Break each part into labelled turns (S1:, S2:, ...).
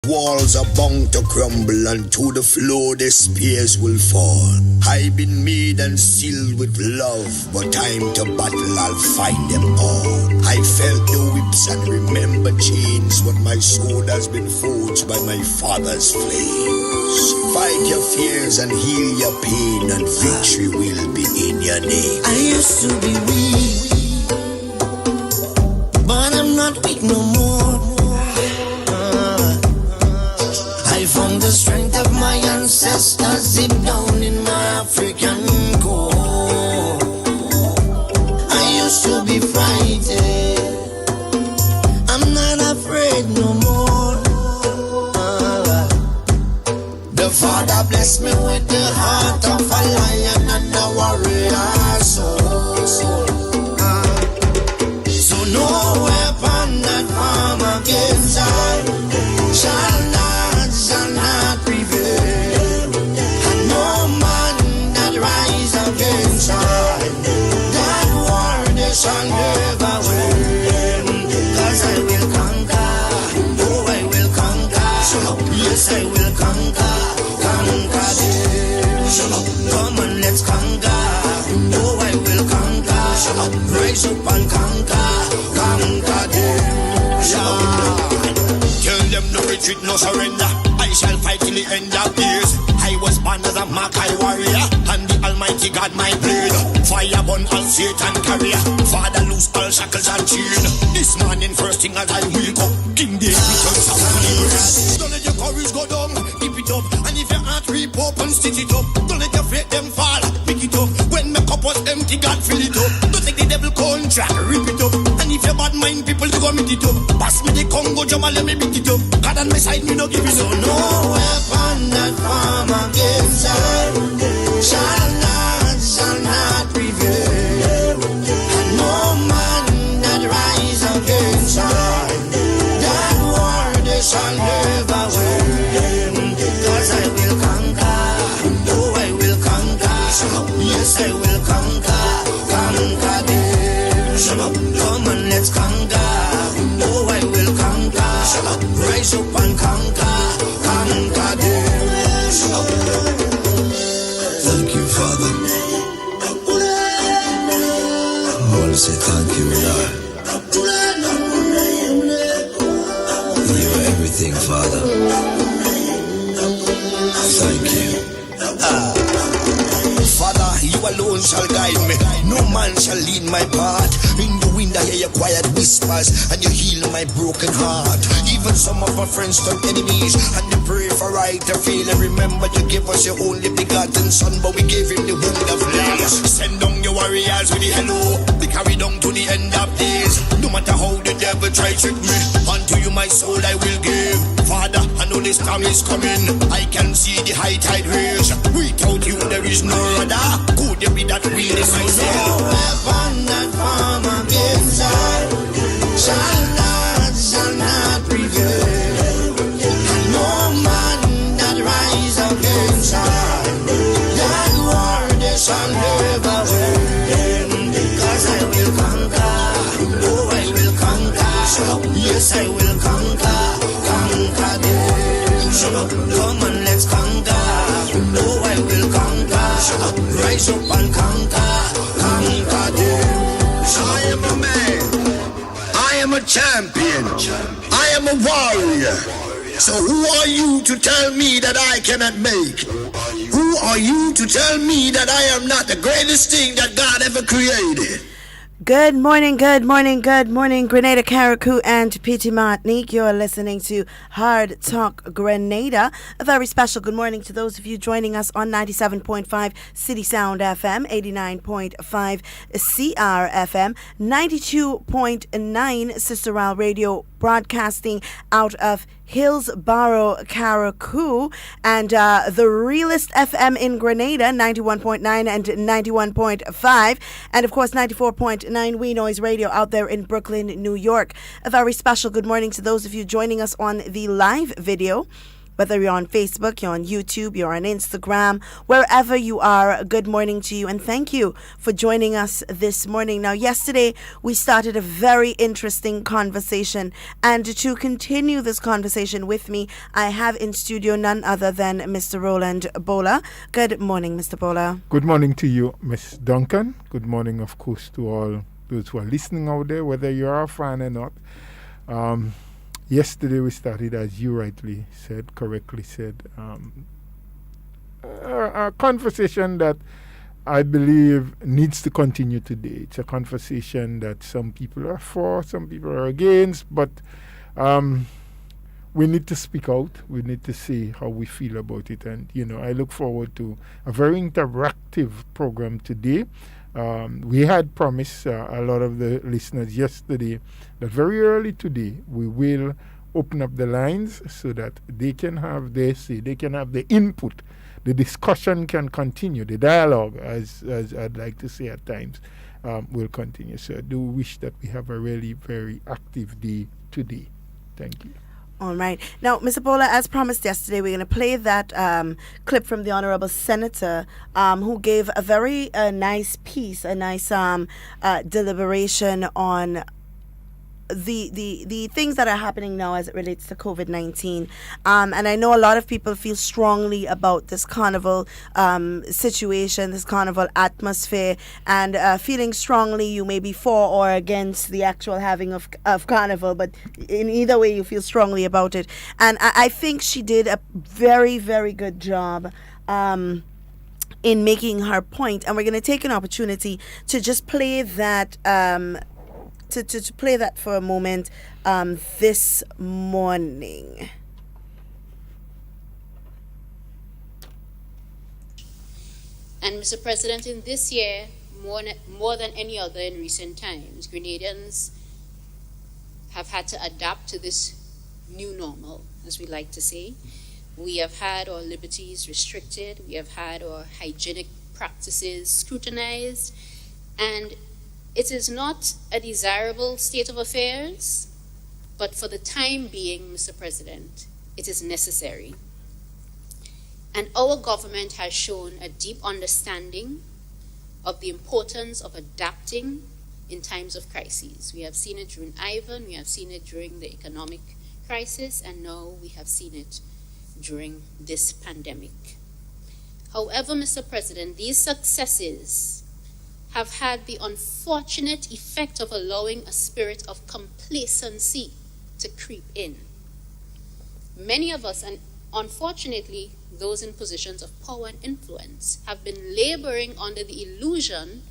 S1: Walls are bound to crumble and to the floor the spears will fall. I've been made and sealed with love, but time to battle, I'll fight them all. I felt the whips and remember chains, but my sword has been forged by my father's flames. Fight your fears and heal your pain, and victory will be in your name.
S2: I used to be weak, but I'm not weak no more. I found the strength of my ancestors deep down in my African core. I used to be frightened, I'm not afraid no more. The Father blessed me with the heart of a lion and a warrior soul. So no weapon that form against I shall not prevail. And no man that rise against I, that war they shall never win. 'Cause I will conquer, oh I will conquer, yes I will conquer them. Come on, let's conquer, oh I will conquer, rise up and conquer them.
S1: Tell them no retreat, no surrender. I shall fight till the end of days. I was born as a Makai warrior, and the Almighty God my blade. Fire burn all Satan carrier, Father loose all shackles and chain. This morning first thing as I wake up, King David returns of deliverance. Don't let your courage go down, keep it up. And if your heart rip up and stitch it up, don't let your faith them fall, pick it up. When my cup was empty, God fill it up. Don't take the devil contract, rip it up. And if your bad mind people to go meet it up, pass me the Congo drum and let me beat it up. God on my side, me no give it up.
S2: So no weapon that form against I shall not prevail. And no man that rise against I, that war they shall never win. 'Cause I will conquer, oh I will conquer, yes I will conquer them. Come on, let's conquer, oh I will conquer, rise up and conquer them.
S3: Thank you, Father. I want to say thank you, Lord. You are everything, Father. Thank you.
S1: Father, you alone shall guide me. No man shall lead my path. In the wind I hear your quiet whispers, and you heal my broken heart. Even some of my friends turn enemies, and they pray for right to fail. And remember you gave us your only begotten son, but we gave him the wound of life. Send down your warriors with the hello, they carry down to the end of days. No matter how the devil try trick me, unto you my soul I will give. Father, I know this time is coming, I can see the high tide raise. Without you there is no other. Could it be that we is myself?
S2: No weapon that form against I shall not prevail. And no man that rise against I, that war they shall never win. 'Cause I will conquer, oh I will conquer, yes I will conquer them. Come on, let's conquer, oh I will conquer, rise up and conquer them.
S1: I am a man, I am a champion, I am a warrior. So who are you to tell me that I cannot make? Who are you to tell me that I am not the greatest thing that God ever created?
S4: Good morning, Grenada, Carriacou, and Petit Martinique. You're listening to Hard Talk Grenada. A very special good morning to those of you joining us on 97.5 City Sound FM, 89.5 CR FM, 92.9 Sister Ral Radio, broadcasting out of Hillsborough, Carriacou, and the Realist FM in Grenada, 91.9 and 91.5, and of course 94.9 We Noise Radio out there in Brooklyn, New York. A very special good morning to those of you joining us on the live video Whether you're on Facebook, you're on YouTube, you're on Instagram, wherever you are, good morning to you. And thank you for joining us this morning. Now, yesterday we started a very interesting conversation. And to continue this conversation with me, I have in studio none other than Mr. Roland Bola. Good morning, Mr. Bola.
S5: Good morning to you, Miss Duncan. Good morning, of course, to all those who are listening out there, whether you are a fan or not. Yesterday we started, as you correctly said, a conversation that I believe needs to continue today. It's a conversation that some people are for, some people are against, but we need to speak out. We need to say how we feel about it. And, I look forward to a very interactive program today. We had promised a lot of the listeners yesterday that very early today we will open up the lines so that they can have their say, they can have the input, the discussion can continue, the dialogue, as I'd like to say at times, will continue. So I do wish that we have a really very active day today. Thank you.
S4: All right. Now, Mr. Bola, as promised yesterday, we're going to play that clip from the Honorable Senator who gave a very nice piece, a nice deliberation on the things that are happening now as it relates to COVID-19. And I know a lot of people feel strongly about this carnival situation, this carnival atmosphere, and feeling strongly you may be for or against the actual having of carnival, but in either way you feel strongly about it. And I think she did a very, very good job in making her point. And we're going to take an opportunity to just play that to play that for a moment this morning.
S6: And Mr. President, in this year, more than any other in recent times, Grenadians have had to adapt to this new normal, as we like to say. We have had our liberties restricted, we have had our hygienic practices scrutinized, and it is not a desirable state of affairs, but for the time being, Mr. President, it is necessary. And our government has shown a deep understanding of the importance of adapting in times of crises. We have seen it during Ivan, we have seen it during the economic crisis, and now we have seen it during this pandemic. However, Mr. President, these successes have had the unfortunate effect of allowing a spirit of complacency to creep in. Many of us, and unfortunately those in positions of power and influence, have been laboring under the illusion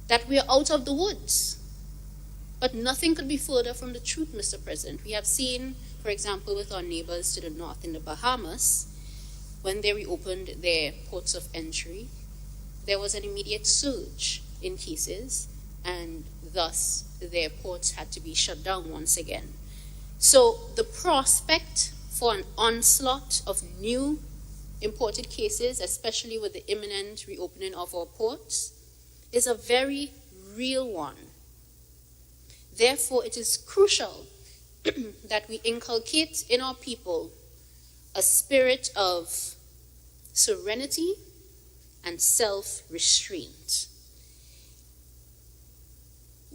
S6: that we are out of the woods. But nothing could be further from the truth, Mr. President. We have seen, for example, with our neighbors to the north in the Bahamas, when they reopened their ports of entry, there was an immediate surge in cases, and thus their ports had to be shut down once again. So the prospect for an onslaught of new imported cases, especially with the imminent reopening of our ports, is a very real one. Therefore, it is crucial that we inculcate in our people a spirit of serenity and self-restraint.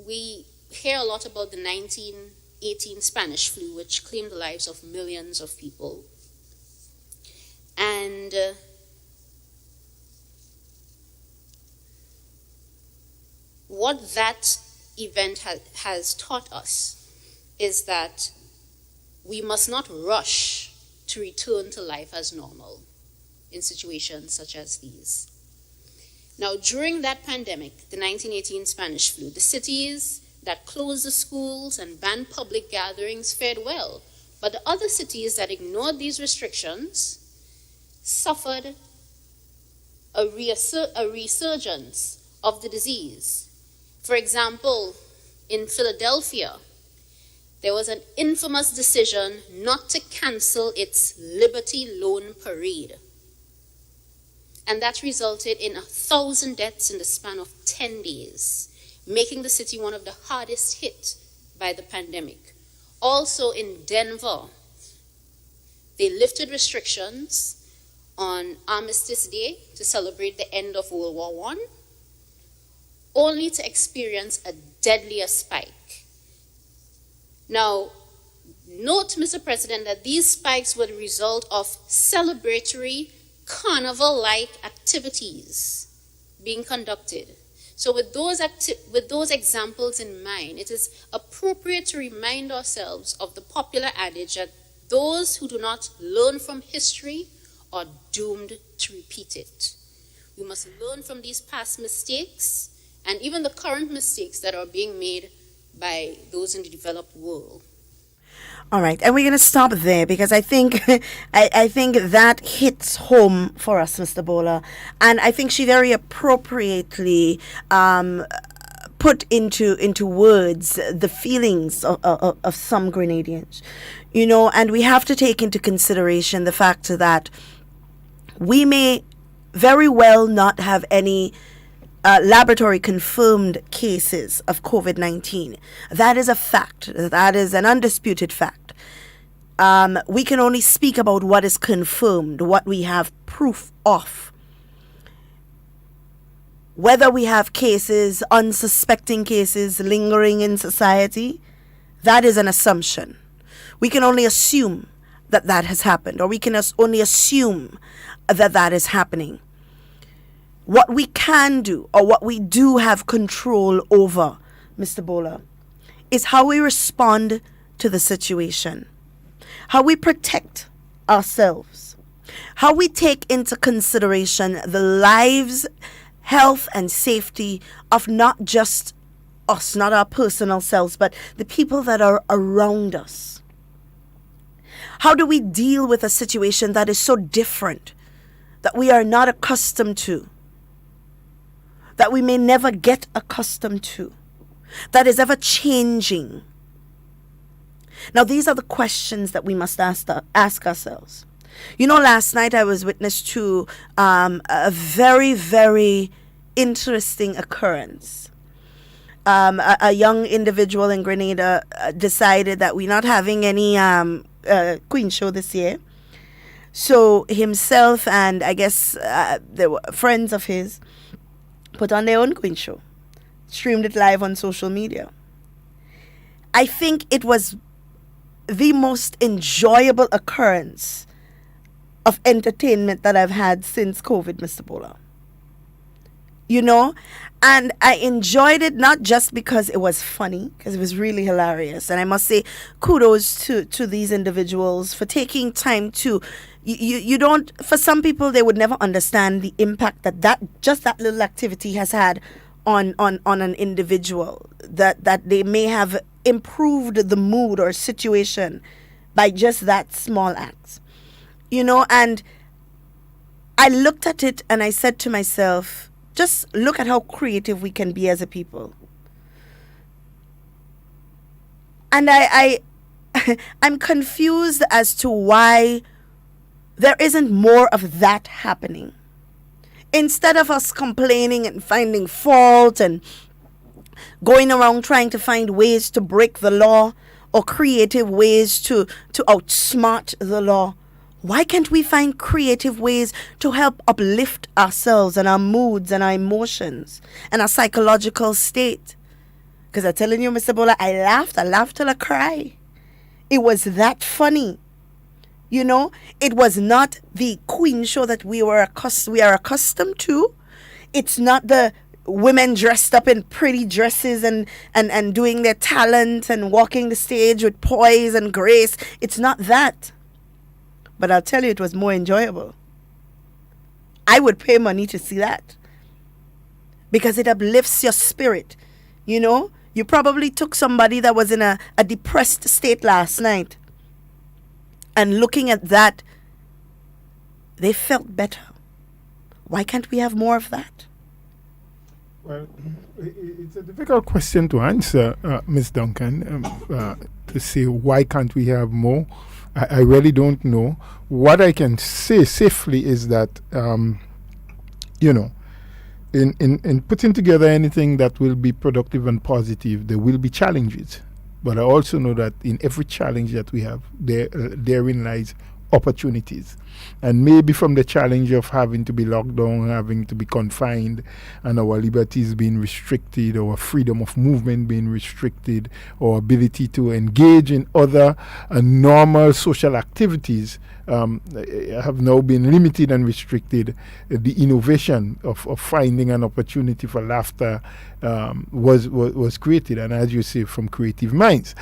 S6: We hear a lot about the 1918 Spanish flu, which claimed the lives of millions of people. And what that event has taught us is that we must not rush to return to life as normal in situations such as these. Now, during that pandemic, the 1918 Spanish flu, the cities that closed the schools and banned public gatherings fared well, but the other cities that ignored these restrictions suffered a resurgence of the disease. For example, in Philadelphia, there was an infamous decision not to cancel its Liberty Loan Parade. And that resulted in 1,000 deaths in the span of 10 days, making the city one of the hardest hit by the pandemic. Also in Denver, they lifted restrictions on Armistice Day to celebrate the end of World War I, only to experience a deadlier spike. Now, note, Mr. President, that these spikes were the result of celebratory, carnival-like activities being conducted. So with those examples in mind, it is appropriate to remind ourselves of the popular adage that those who do not learn from history are doomed to repeat it. We must learn from these past mistakes and even the current mistakes that are being made by those in the developed world.
S4: All right, and we're going to stop there because I think I think that hits home for us, Mr. Bola, and I think she very appropriately put into words the feelings of some Grenadians, you know, and we have to take into consideration the fact that we may very well not have any laboratory confirmed cases of COVID-19. That is a fact. That is an undisputed fact. We can only speak about what is confirmed, what we have proof of. Whether we have cases, unsuspecting cases lingering in society, that is an assumption. We can only assume that that has happened, or we can only assume that that is happening. What we can do, or what we do have control over, Mr. Bola, is how we respond to the situation, how we protect ourselves, how we take into consideration the lives, health, and safety of not just us, not our personal selves, but the people that are around us. How do we deal with a situation that is so different, that we are not accustomed to, that we may never get accustomed to, that is ever changing? Now, these are the questions that we must ask ourselves. You know, last night I was witness to a very, very interesting occurrence. A young individual in Grenada decided that we're not having any Queen show this year. So himself and I guess there were friends of his put on their own Queen show, streamed it live on social media. I think it was the most enjoyable occurrence of entertainment that I've had since COVID, Mr. Bola. You know, and I enjoyed it not just because it was funny, because it was really hilarious. And I must say kudos to these individuals for taking time to, you don't, for some people, they would never understand the impact that just that little activity has had on an individual, that they may have improved the mood or situation by just that small act. You know, and I looked at it and I said to myself, just look at how creative we can be as a people. And I'm confused as to why there isn't more of that happening. Instead of us complaining and finding fault and going around trying to find ways to break the law or creative ways to outsmart the law, why can't we find creative ways to help uplift ourselves and our moods and our emotions and our psychological state? Because I'm telling you, Mr. Bola, I laughed till I cry. It was that funny. You know, it was not the Queen show that we are accustomed to. It's not the women dressed up in pretty dresses and doing their talent and walking the stage with poise and grace. It's not that. But I'll tell you, it was more enjoyable. I would pay money to see that. Because it uplifts your spirit. You know, you probably took somebody that was in a depressed state last night. And looking at that, they felt better. Why can't we have more of that?
S5: Well, it's a difficult question to answer, Ms. Duncan, to say why can't we have more. I really don't know. What I can say safely is that, you know, in putting together anything that will be productive and positive, there will be challenges. But I also know that in every challenge that we have, therein lies opportunities. And maybe from the challenge of having to be locked down, having to be confined, and our liberties being restricted, our freedom of movement being restricted, our ability to engage in other normal social activities have now been limited and restricted. The innovation of finding an opportunity for laughter was created, and as you say, from creative minds.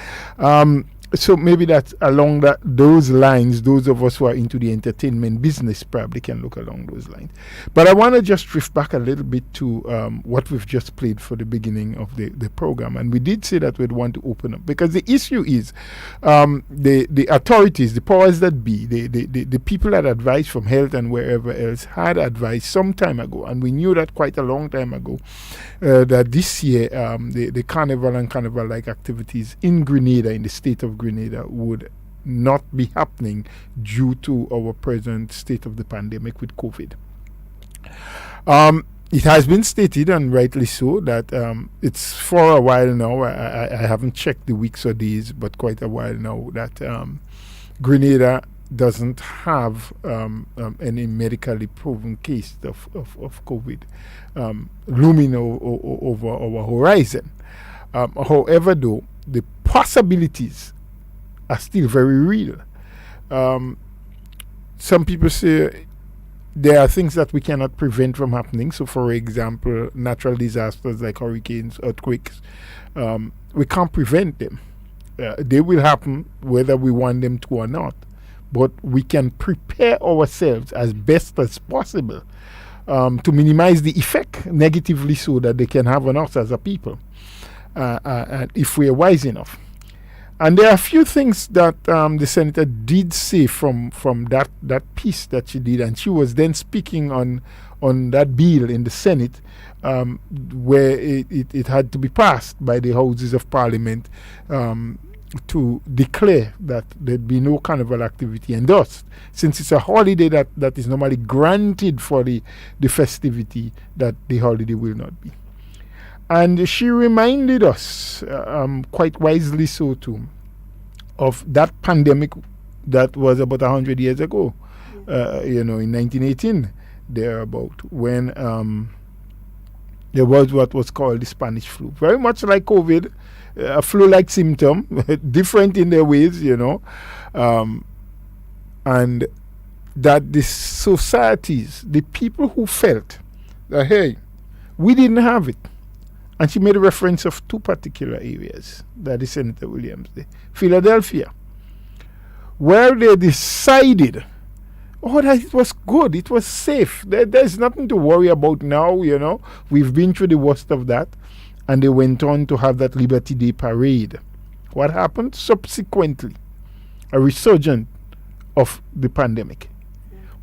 S5: So maybe that along those lines, those of us who are into the entertainment business probably can look along those lines. But I want to just drift back a little bit to what we've just played for the beginning of the program. And we did say that we'd want to open up, because the issue is the authorities, the powers that be, the people that advise from health and wherever else had advised some time ago, and we knew that quite a long time ago, that this year the carnival and carnival-like activities in Grenada, in the state of Grenada, would not be happening due to our present state of the pandemic with COVID. It has been stated, and rightly so, that it's for a while now, I haven't checked the weeks or days, but quite a while now, that Grenada doesn't have any medically proven case of COVID looming over our horizon. However, though, the possibilities are still very real. Some people say there are things that we cannot prevent from happening. So, for example, natural disasters like hurricanes, earthquakes, we can't prevent them. They will happen whether we want them to or not. But we can prepare ourselves as best as possible to minimize the effect, negatively so, that they can have on us as a people, if we are wise enough. And there are a few things that the senator did say from that piece that she did, and she was then speaking on that bill in the Senate, where it had to be passed by the Houses of Parliament to declare that there'd be no carnival activity, and thus, since it's a holiday that is normally granted for the festivity, that the holiday will not be. And she reminded us, quite wisely so too, of that pandemic that was about 100 years ago, in 1918, thereabout, when there was what was called the Spanish flu. Very much like COVID, a flu-like symptom, different in their ways, and that the societies, the people who felt that, hey, we didn't have it. And she made a reference of two particular areas that is Senator Williams did. Philadelphia, where they decided, that it was good, it was safe. There's nothing to worry about now, We've been through the worst of that. And they went on to have that Liberty Day parade. What happened? Subsequently, a resurgence of the pandemic.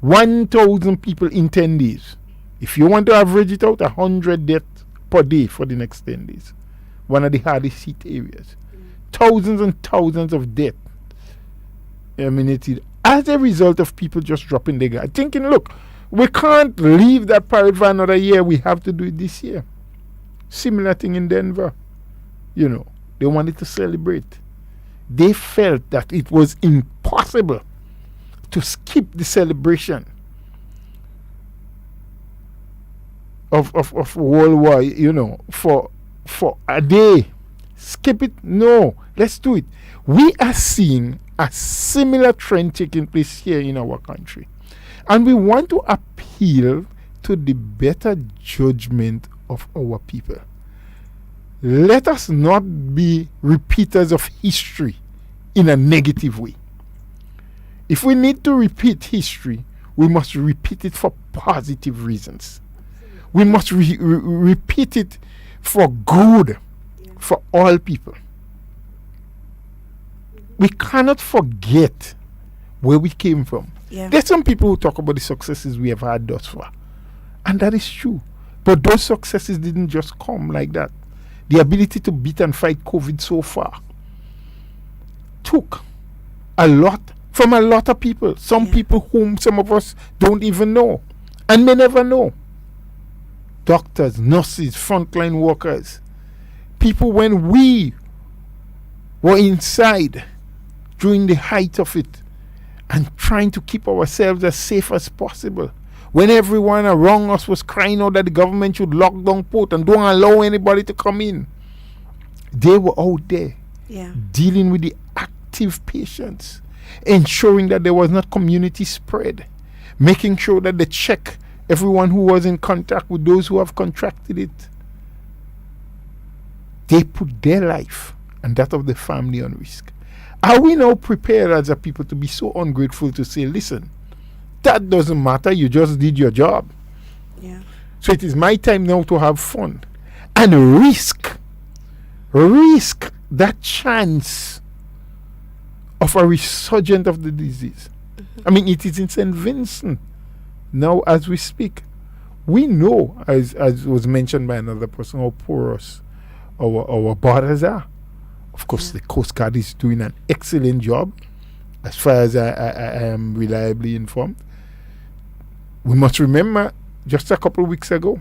S5: 1,000 people in 10 days. If you want to average it out, 100 deaths per day for the next 10 days. One of the hardest hit areas. Thousands and thousands of deaths emanated as a result of people just dropping their guard, thinking, look, we can't leave that parade for another year, we have to do it this year. Similar thing in Denver. They wanted to celebrate. They felt that it was impossible to skip the celebration of World War, for a day. Skip it? No. Let's do it. We are seeing a similar trend taking place here in our country. And we want to appeal to the better judgment of our people. Let us not be repeaters of history in a negative way. If we need to repeat history, we must repeat it for positive reasons. We must repeat it for good, for all people. We cannot forget where we came from.
S4: Yeah.
S5: There's some people who talk about the successes we have had thus far, and that is true. But those successes didn't just come like that. The ability to beat and fight COVID so far took a lot from a lot of people. Some people whom some of us don't even know and may never know. Doctors, nurses, frontline workers, people when we were inside during the height of it, and trying to keep ourselves as safe as possible. When everyone around us was crying out that the government should lock down port and don't allow anybody to come in, they were out there dealing with the active patients, ensuring that there was not community spread, making sure that they check everyone who was in contact with those who have contracted it. They put their life and that of the family on risk. Are we now prepared as a people to be so ungrateful to say, listen, that doesn't matter, you just did your job.
S4: Yeah.
S5: So it is my time now to have fun and risk that chance of a resurgence of the disease. I mean, it is in St. Vincent now as we speak. We know, as was mentioned by another person, how porous our borders are. Of course, the Coast Guard is doing an excellent job, as far as I am reliably informed. We must remember, just a couple of weeks ago,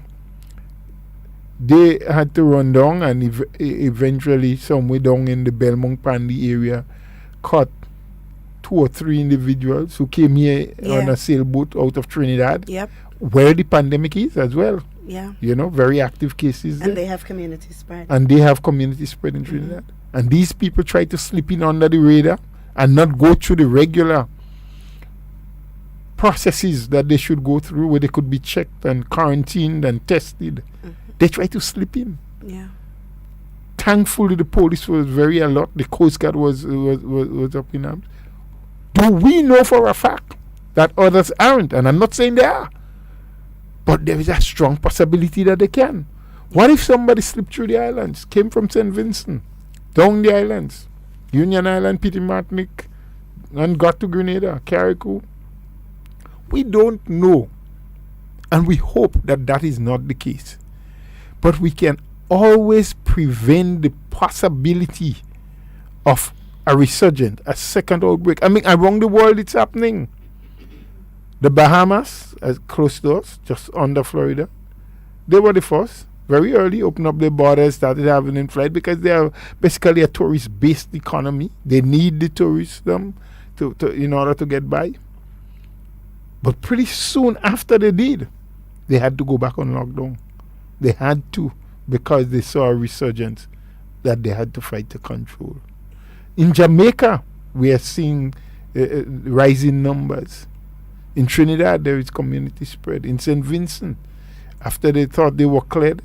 S5: they had to run down and eventually somewhere down in the Belmont Pandy area caught 2 or 3 individuals who came here on a sailboat out of Trinidad, where the pandemic is as well.
S4: Yeah.
S5: You know, very active cases there.
S4: And they have community spread.
S5: And they have community spread in Trinidad. And these people try to slip in under the radar and not go through the regular processes that they should go through, where they could be checked and quarantined and tested. They try to slip in.
S4: Yeah.
S5: Thankfully, the police was very alert. The Coast Guard was up in arms. Do we know for a fact that others aren't? And I'm not saying they are. But there is a strong possibility that they can. What if somebody slipped through the islands, came from St. Vincent, down the islands, Union Island, Petit Martinique, and got to Grenada, Carriacou? We don't know. And we hope that that is not the case. But we can always prevent the possibility of a resurgence, a second outbreak. I mean, around the world it's happening. The Bahamas, close to us, just under Florida, they were the first. Very early, opened up their borders, started having in flight, because they are basically a tourist-based economy. They need the tourism to in order to get by. But pretty soon after they did, they had to go back on lockdown. They had to, because they saw a resurgence that they had to fight to control. In Jamaica, we are seeing rising numbers. In Trinidad, there is community spread. In St. Vincent, after they thought they were cleared,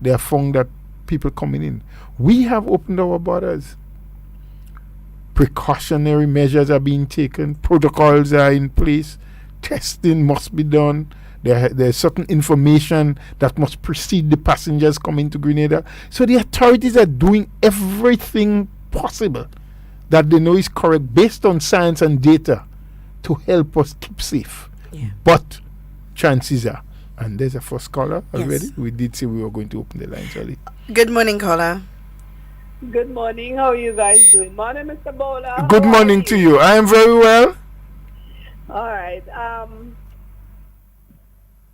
S5: they have found that people coming in. We have opened our borders. Precautionary measures are being taken. Protocols are in place. Testing must be done. There's certain information that must precede the passengers coming to Grenada. So the authorities are doing everything possible that they know is correct based on science and data to help us keep safe.
S4: Yeah.
S5: But chances are, and there's a first caller already.
S4: Yes.
S5: We did say we were going to open the lines early.
S4: Good morning, caller.
S7: Good morning. How are you guys doing? Morning, Mr. Bowler.
S5: Good morning to you. I am very well.
S7: All right.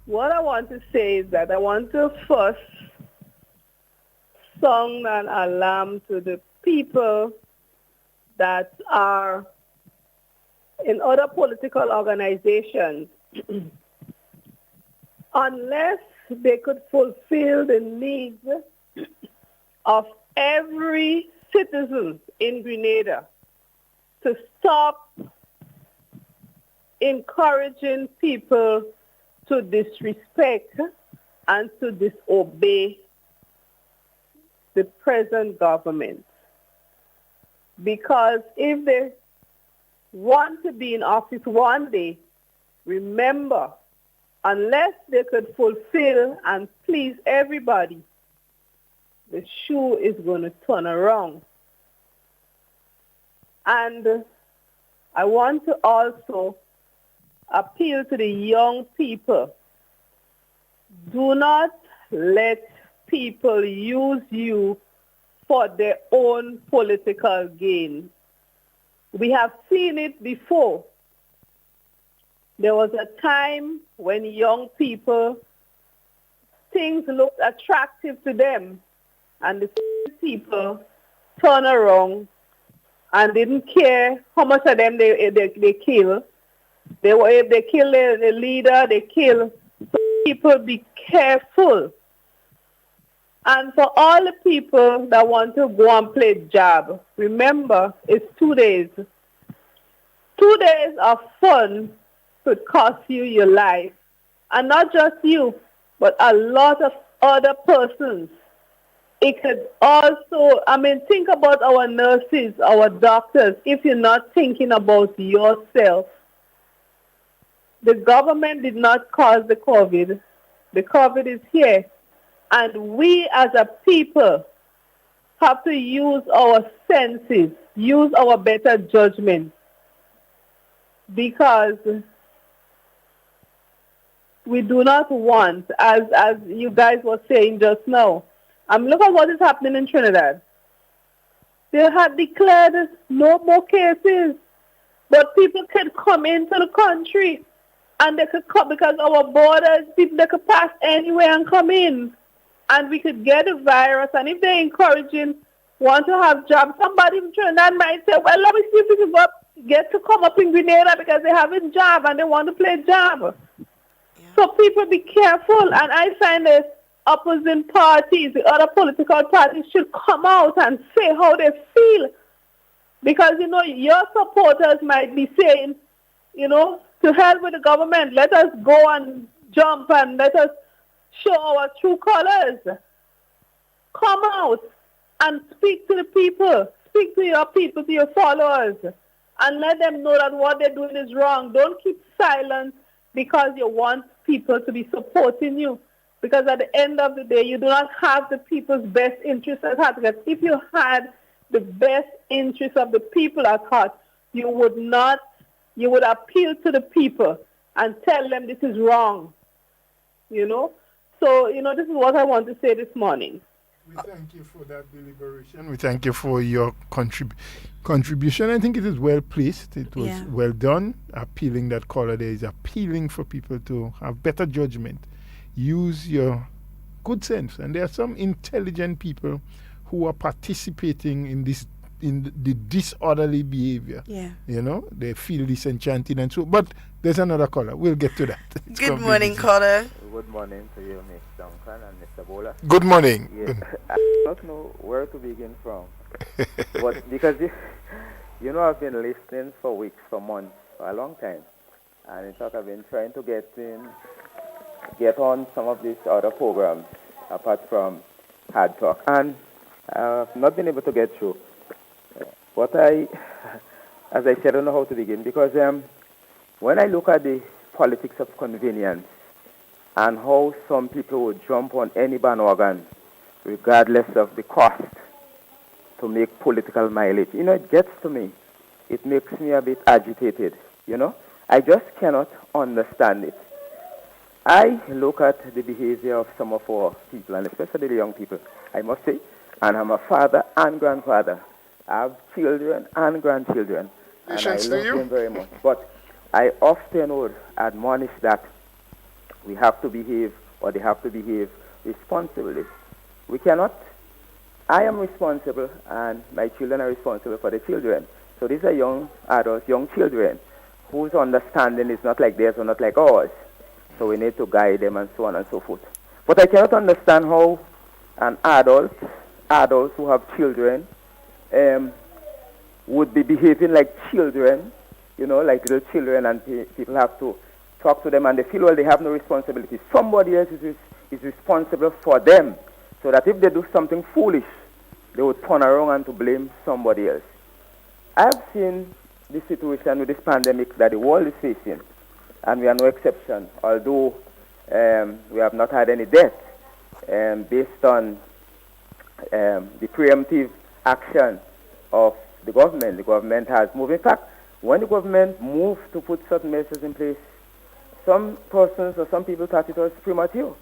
S7: What I want to say is that I want to first sound an alarm to the people that are in other political organizations. Unless they could fulfill the needs of every citizen in Grenada to stop encouraging people to disrespect and to disobey the present government. Because if they want to be in office one day, remember, unless they could fulfill and please everybody, the shoe is going to turn around. And I want to also appeal to the young people. Do not let people use you for their own political gain. We have seen it before. There was a time when young people, things looked attractive to them, and the people turned around and didn't care how much of them they kill. If they kill the leader, they kill. So people be careful. And for all the people that want to go and play jab, remember, it's 2 days. 2 days of fun could cost you your life. And not just you, but a lot of other persons. It could also, think about our nurses, our doctors, if you're not thinking about yourself. The government did not cause the COVID. The COVID is here. And we as a people have to use our senses, use our better judgment. Because we do not want, as you guys were saying just now, look at what is happening in Trinidad. They had declared no more cases, but people can come into the country, and they could come because our borders, people they could pass anywhere and come in, and we could get a virus. And if they're encouraging, want to have jobs, somebody from Trinidad might say, well, let me see if we can get to come up in Grenada because they have a job and they want to play job. Yeah. So people be careful, and I find that opposing parties, the other political parties should come out and say how they feel. Because, your supporters might be saying, to hell with the government, let us go and jump and let us show our true colors. Come out and speak to the people. Speak to your people, to your followers, and let them know that what they're doing is wrong. Don't keep silent because you want people to be supporting you. Because at the end of the day, you do not have the people's best interests at heart. Because if you had the best interests of the people at heart, you would appeal to the people and tell them this is wrong. So, this is what I want to say this morning.
S5: We thank you for that deliberation. We thank you for your contribution. I think it is well placed. It was well done. Appealing that caller there is appealing for people to have better judgment. Use your good sense. And there are some intelligent people who are participating in the disorderly behavior. Yeah. They feel disenchanted and so. But there's another caller. We'll get to that.
S4: Good morning, caller.
S8: Good morning to you, Ms. Duncan and Mr. Bola.
S5: Good morning.
S8: Yes. I don't know where to begin from. But because, I've been listening for weeks, for months, for a long time. And in fact, I've been trying to get on some of these other programs, apart from Hard Talk. And I've not been able to get through. But as I said, I don't know how to begin. Because when I look at the politics of convenience, and how some people would jump on any bandwagon, regardless of the cost, to make political mileage. It gets to me. It makes me a bit agitated, I just cannot understand it. I look at the behavior of some of our people, and especially the young people, I must say, and I'm a father and grandfather. I have children and grandchildren, and I love them very much. But I often would admonish that we have to behave, or they have to behave responsibly. We cannot. I am responsible, and my children are responsible for the children. So these are young adults, young children, whose understanding is not like theirs or not like ours. So we need to guide them and so on and so forth. But I cannot understand how an adults who have children, would be behaving like children, like little children, and people have to talk to them, and they feel, well, they have no responsibility. Somebody else is responsible for them, so that if they do something foolish, they would turn around and to blame somebody else. I've seen this situation with this pandemic that the world is facing, and we are no exception, although we have not had any deaths based on the preemptive action of the government. The government has moved. In fact, when the government moved to put certain measures in place, some persons or some people thought it was premature.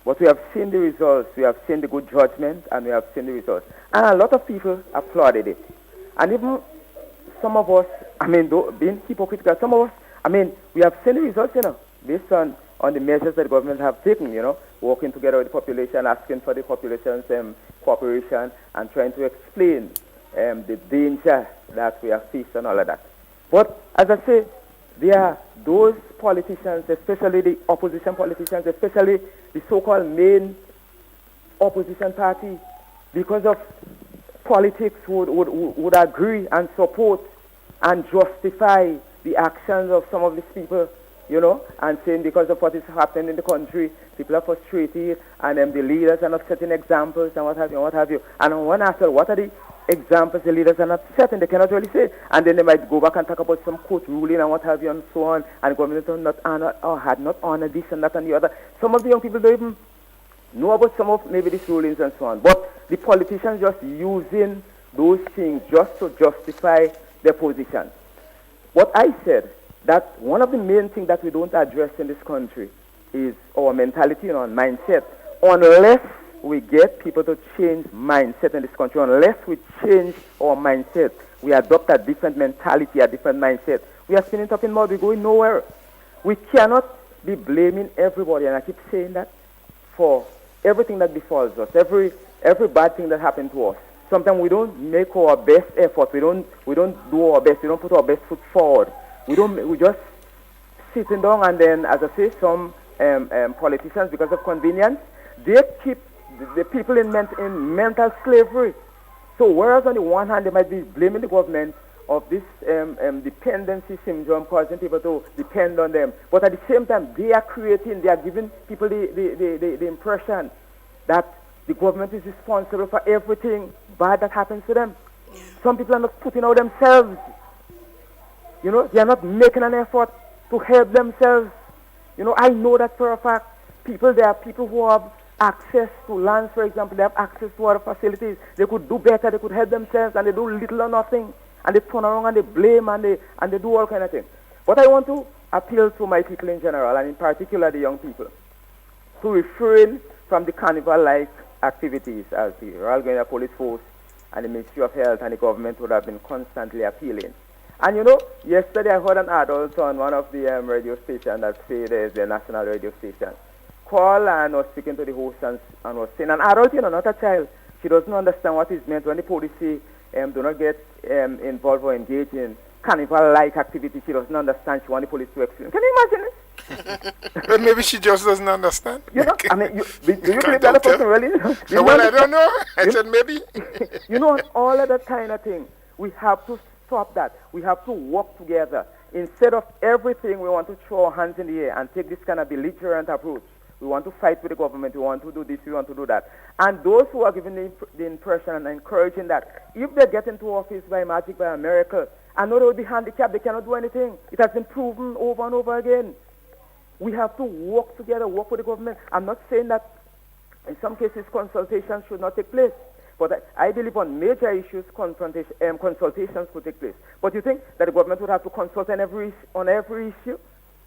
S8: But we have seen the results, we have seen the good judgment, and we have seen the results. And a lot of people applauded it. And even some of us, being hypocritical, some of us, we have seen the results, based on the measures that the government have taken, working together with the population, asking for the population's cooperation, and trying to explain the danger that we have faced and all of that. But as I say, there are those politicians, especially the opposition politicians, especially the so-called main opposition party, because of politics would agree and support and justify the actions of some of these people, and saying because of what is happening in the country, people are frustrated, and the leaders are not setting examples and what have you. And when asked, well, what are the examples the leaders are not setting, they cannot really say. And then they might go back and talk about some court ruling and what have you and so on, and government had not honored this and that and the other. Some of the young people don't even know about some of maybe these rulings and so on. But the politicians just using those things just to justify their position. What I said, that one of the main things that we don't address in this country is our mentality and our mindset. Unless we get people to change mindset in this country, unless we change our mindset, we adopt a different mentality, a different mindset, we are spinning top in mud, we're going nowhere. We cannot be blaming everybody, and I keep saying that, for everything that befalls us, every bad thing that happened to us. Sometimes we don't make our best effort, we don't do our best, we don't put our best foot forward. We just sitting down, and then, as I say, some politicians, because of convenience, they keep the people in mental slavery. So whereas on the one hand they might be blaming the government of this dependency syndrome, causing people to depend on them, but at the same time they are giving people the impression that the government is responsible for everything bad that happens to them. Yeah. Some people are not putting out themselves. They are not making an effort to help themselves. I know that for a fact. There are people who have access to lands, for example, they have access to other facilities. They could do better, they could help themselves, and they do little or nothing. And they turn around and they blame and they do all kind of things. But I want to appeal to my people in general, and in particular the young people, to refrain from the carnival-like activities as the Royal Grenadier Police Force and the Ministry of Health and the government would have been constantly appealing. And yesterday I heard an adult on one of the radio stations that said is the national radio station call and was speaking to the host and was saying, an adult, not a child, she doesn't understand what is meant when the police say do not get involved or engage in carnival-like activities. She doesn't understand. She wants the police to explain. Can you imagine it?
S5: But maybe she just doesn't understand.
S8: Do you believe that person really?
S5: Well, I don't know. I said maybe.
S8: All of that kind of thing. We have to stop that. We have to work together. Instead of everything, we want to throw our hands in the air and take this kind of belligerent approach. We want to fight with the government. We want to do this. We want to do that. And those who are giving the impression and encouraging that, if they get into office by magic, by a miracle, I know they will be handicapped. They cannot do anything. It has been proven over and over again. We have to work together, work with the government. I'm not saying that in some cases consultations should not take place. But I believe on major issues, consultations could take place. But you think that the government would have to consult on every issue?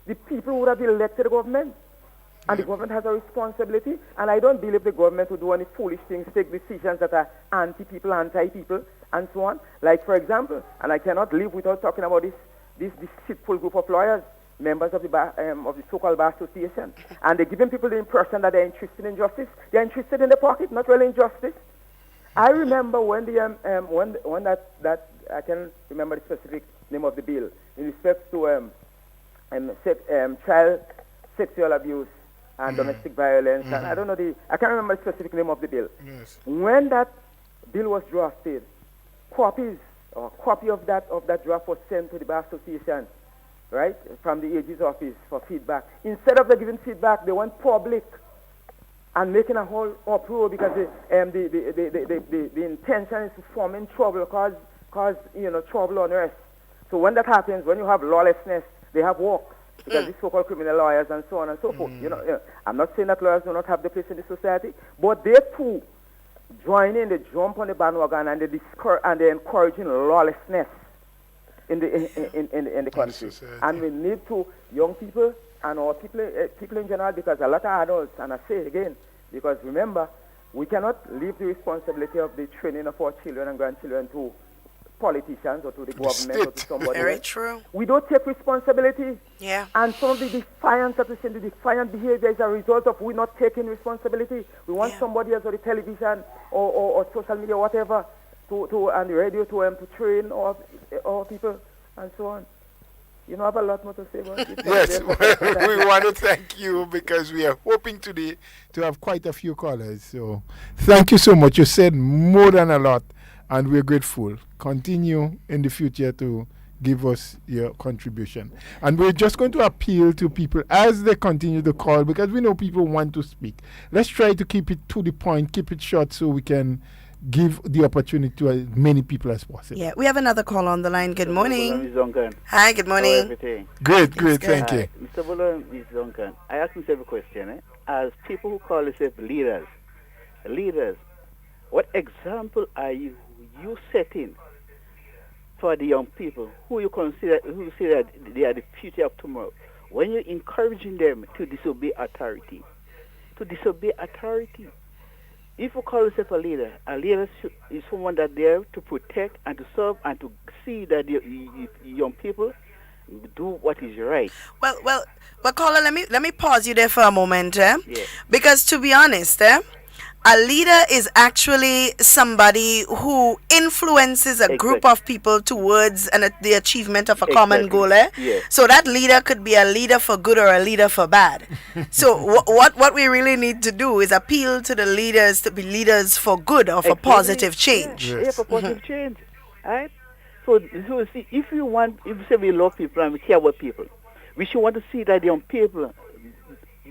S8: The people would have elected the government. And the government has a responsibility. And I don't believe the government would do any foolish things, take decisions that are anti-people, anti-people, and so on. Like, for example, and I cannot live without talking about this deceitful group of lawyers, members of the so-called Bar Association. And they're giving people the impression that they're interested in justice. They're interested in the pocket, not really in justice. I remember when when that I can remember the specific name of the bill in respect to child sexual abuse and domestic violence, and I don't know I can't remember the specific name of the bill.
S5: Yes.
S8: When that bill was drafted, copy of that draft was sent to the Bar Association, right, from the AG's office for feedback. Instead of giving feedback, they went public and making a whole uproar because the intention is to form in trouble, cause trouble on earth. So when that happens, when you have lawlessness, they have work. Because these so-called criminal lawyers and so on and so forth. I'm not saying that lawyers do not have the place in the society, but they too join in, they jump on the bandwagon, and they're encouraging lawlessness in the country. And we need to, young people and our people in general, because a lot of adults, and I say it again, because remember, we cannot leave the responsibility of the training of our children and grandchildren to politicians or to the government or to somebody
S4: Very
S8: else.
S4: true.
S8: We don't take responsibility.
S4: Yeah.
S8: And some of the defiance that we see, the defiant behavior is a result of we not taking responsibility. We want somebody else on the television or social media, whatever, and the radio to train our people and so on. You know, I have a lot more to say about it.
S5: Yes, we want to thank you because we are hoping today to have quite a few callers. So thank you so much. You said more than a lot, and we're grateful. Continue in the future to give us your contribution. And we're just going to appeal to people as they continue to call because we know people want to speak. Let's try to keep it to the point, keep it short so we can give the opportunity to as many people as possible.
S4: Yeah, we have another call on the line. Good morning.
S9: Ms. Duncan.
S4: Hi, good
S9: How
S4: morning.
S9: everything?
S5: Great, thank you.
S9: Mr. Buller and Ms. Duncan, I ask myself a question. As people who call themselves leaders, what example are you setting for the young people who you consider who say that they are the future of tomorrow? When you're encouraging them to disobey authority, if you call yourself a leader is someone that's there to protect and to serve and to see that the young people do what is right.
S4: Well, caller, let me pause you there for a moment,
S9: Yeah.
S4: because to be honest, a leader is actually somebody who influences a group of people towards the achievement of a common goal.
S9: Yeah.
S4: So that leader could be a leader for good or a leader for bad. So what we really need to do is appeal to the leaders to be leaders for good or for positive change.
S9: Yeah, for positive change. Right? So see, if you say we love people and we care about people, we should want to see that young people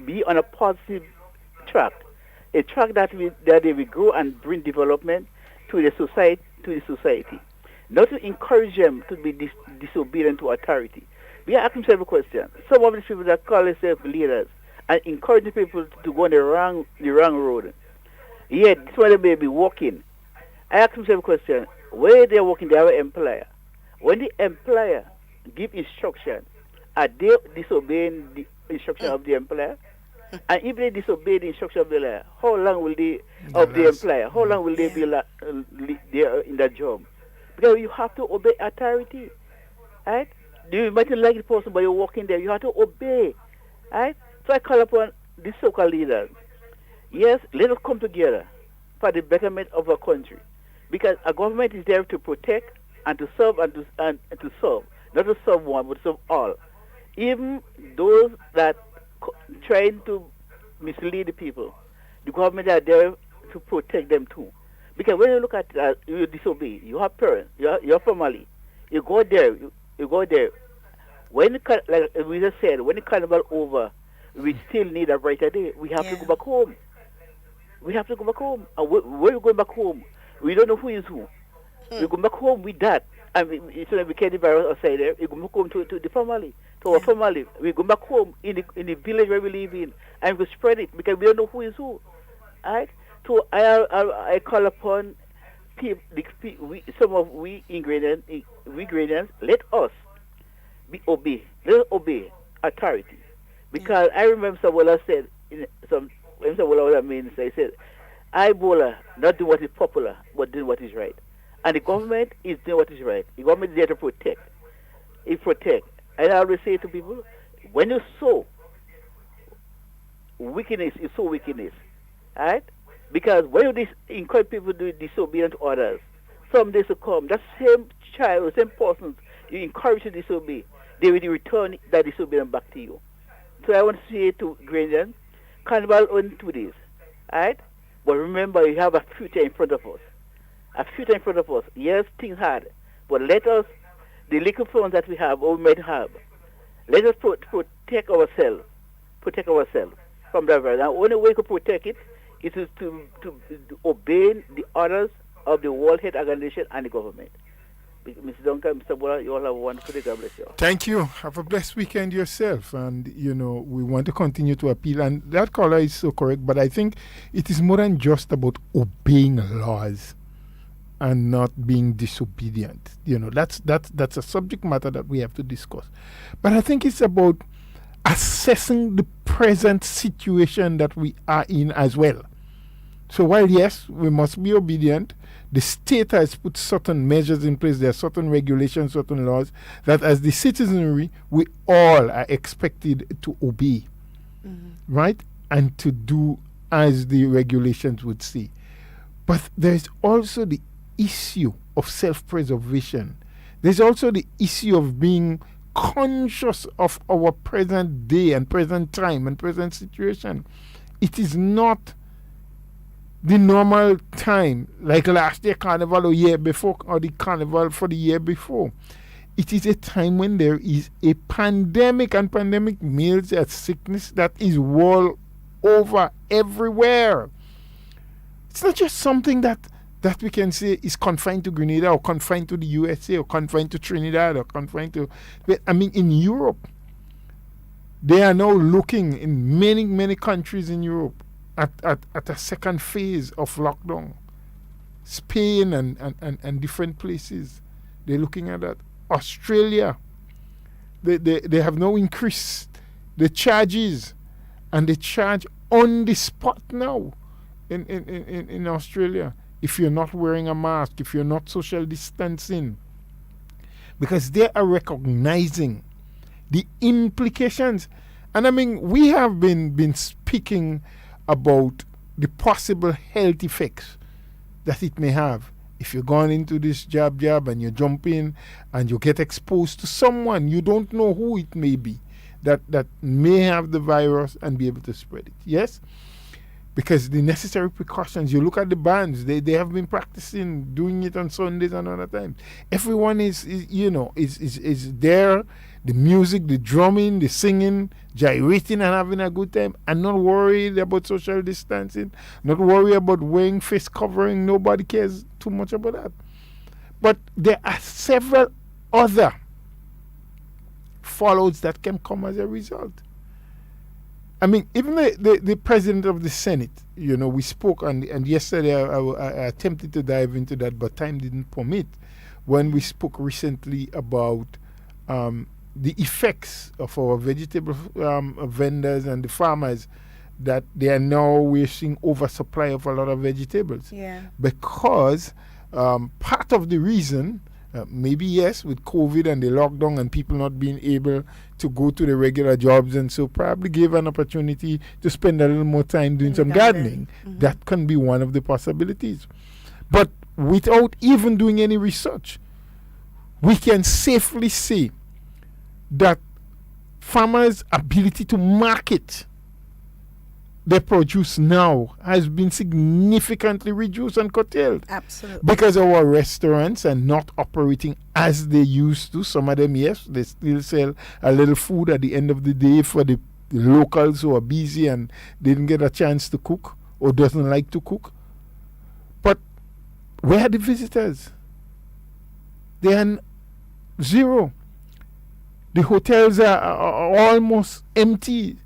S9: be on a positive track. A track that they will grow and bring development to the society. Not to encourage them to be disobedient to authority. We are asking ourselves a question. Some of these people that call themselves leaders and encouraging people to go on the wrong road. Yet, this one they may be walking. I ask myself a question. Where they are working, they have an employer. When the employer give instruction, are they disobeying the instruction of the employer? And if they disobey the instruction of the employer, how long will they be there in that job? Because you have to obey authority, right? You might not like the person, but you're working there. You have to obey, right? So I call upon these so-called leaders. Yes, let us come together for the betterment of our country, because a government is there to protect and to serve and to serve, not to serve one, but to serve all. Even those that trying to mislead the people, the government are there to protect them too. Because when you look at you disobey, you have parents, your family, you go there. When like we just said, when the carnival over, we still need a brighter day. We have to go back home. And when we go back home, we don't know who is who. We go back home with that. And so that we carry the virus outside there, we go back home to the family, to our family. We go back home in the village where we live in, and we spread it because we don't know who is who. Right? So I call upon we ingredients, let us obey authority. Because I remember Sabola said, when Sabola was a minister, he said, I, Bola, not do what is popular, but do what is right. And the government is doing what is right. The government is there to protect. It protects. And I always say to people, when you sow wickedness, you sow wickedness. Right? Because when you encourage people to disobedient to others, some days to come, that same child, same person you encourage to disobey, they will return that disobedience back to you. So I want to say to Gradian, Carnival on 2 days. Right? But remember, you have a future in front of us. Yes, things hard, but let us, the little funds that we have or we might have, let us protect ourselves from that virus. And the only way to protect it is to obey the orders of the World Health Organization and the government. Mr. Duncan, Mr. Bola, you all have a wonderful day. God bless you.
S5: Thank you. Have a blessed weekend yourself. And, we want to continue to appeal. And that caller is so correct, but I think it is more than just about obeying laws and not being disobedient. That's a subject matter that we have to discuss. But I think it's about assessing the present situation that we are in as well. So while, yes, we must be obedient, the state has put certain measures in place. There are certain regulations, certain laws that as the citizenry, we all are expected to obey, right? And to do as the regulations would say. But there's also the issue of self-preservation. There's also the issue of being conscious of our present day and present time and present situation. It is not the normal time like last year carnival or year before or the carnival for the year before. It is a time when there is a pandemic, and pandemic means a sickness that is world over everywhere. It's not just something that we can say is confined to Grenada or confined to the USA or confined to Trinidad or confined to... I mean, in Europe, they are now looking in many countries in Europe at a second phase of lockdown. Spain and different places, they're looking at that. Australia, they have now increased the charges, and they charge on the spot now in Australia if you're not wearing a mask, if you're not social distancing, because they are recognizing the implications. And I mean, we have been speaking about the possible health effects that it may have if you're going into this job and you jump in and you get exposed to someone, you don't know who it may be that may have the virus and be able to spread it. Yes? Because the necessary precautions, you look at the bands, they have been practicing doing it on Sundays and other times. Everyone is there, the music, the drumming, the singing, gyrating and having a good time, and not worried about social distancing, not worried about wearing face covering. Nobody cares too much about that. But there are several other fallouts that can come as a result. I mean, even the president of the Senate, we spoke, and yesterday I attempted to dive into that, but time didn't permit, when we spoke recently about the effects of our vegetable vendors and the farmers, that we're seeing oversupply of a lot of vegetables.
S4: Yeah.
S5: Because part of the reason, maybe yes, with COVID and the lockdown and people not being able to go to the regular jobs, and so probably give an opportunity to spend a little more time doing some gardening. Mm-hmm. That can be one of the possibilities. But without even doing any research, we can safely say that farmers' ability to market their produce now has been significantly reduced and curtailed.
S4: Absolutely.
S5: Because our restaurants are not operating as they used to. Some of them, yes, they still sell a little food at the end of the day for the locals who are busy and didn't get a chance to cook or doesn't like to cook. But where are the visitors? They are zero. The hotels are almost empty.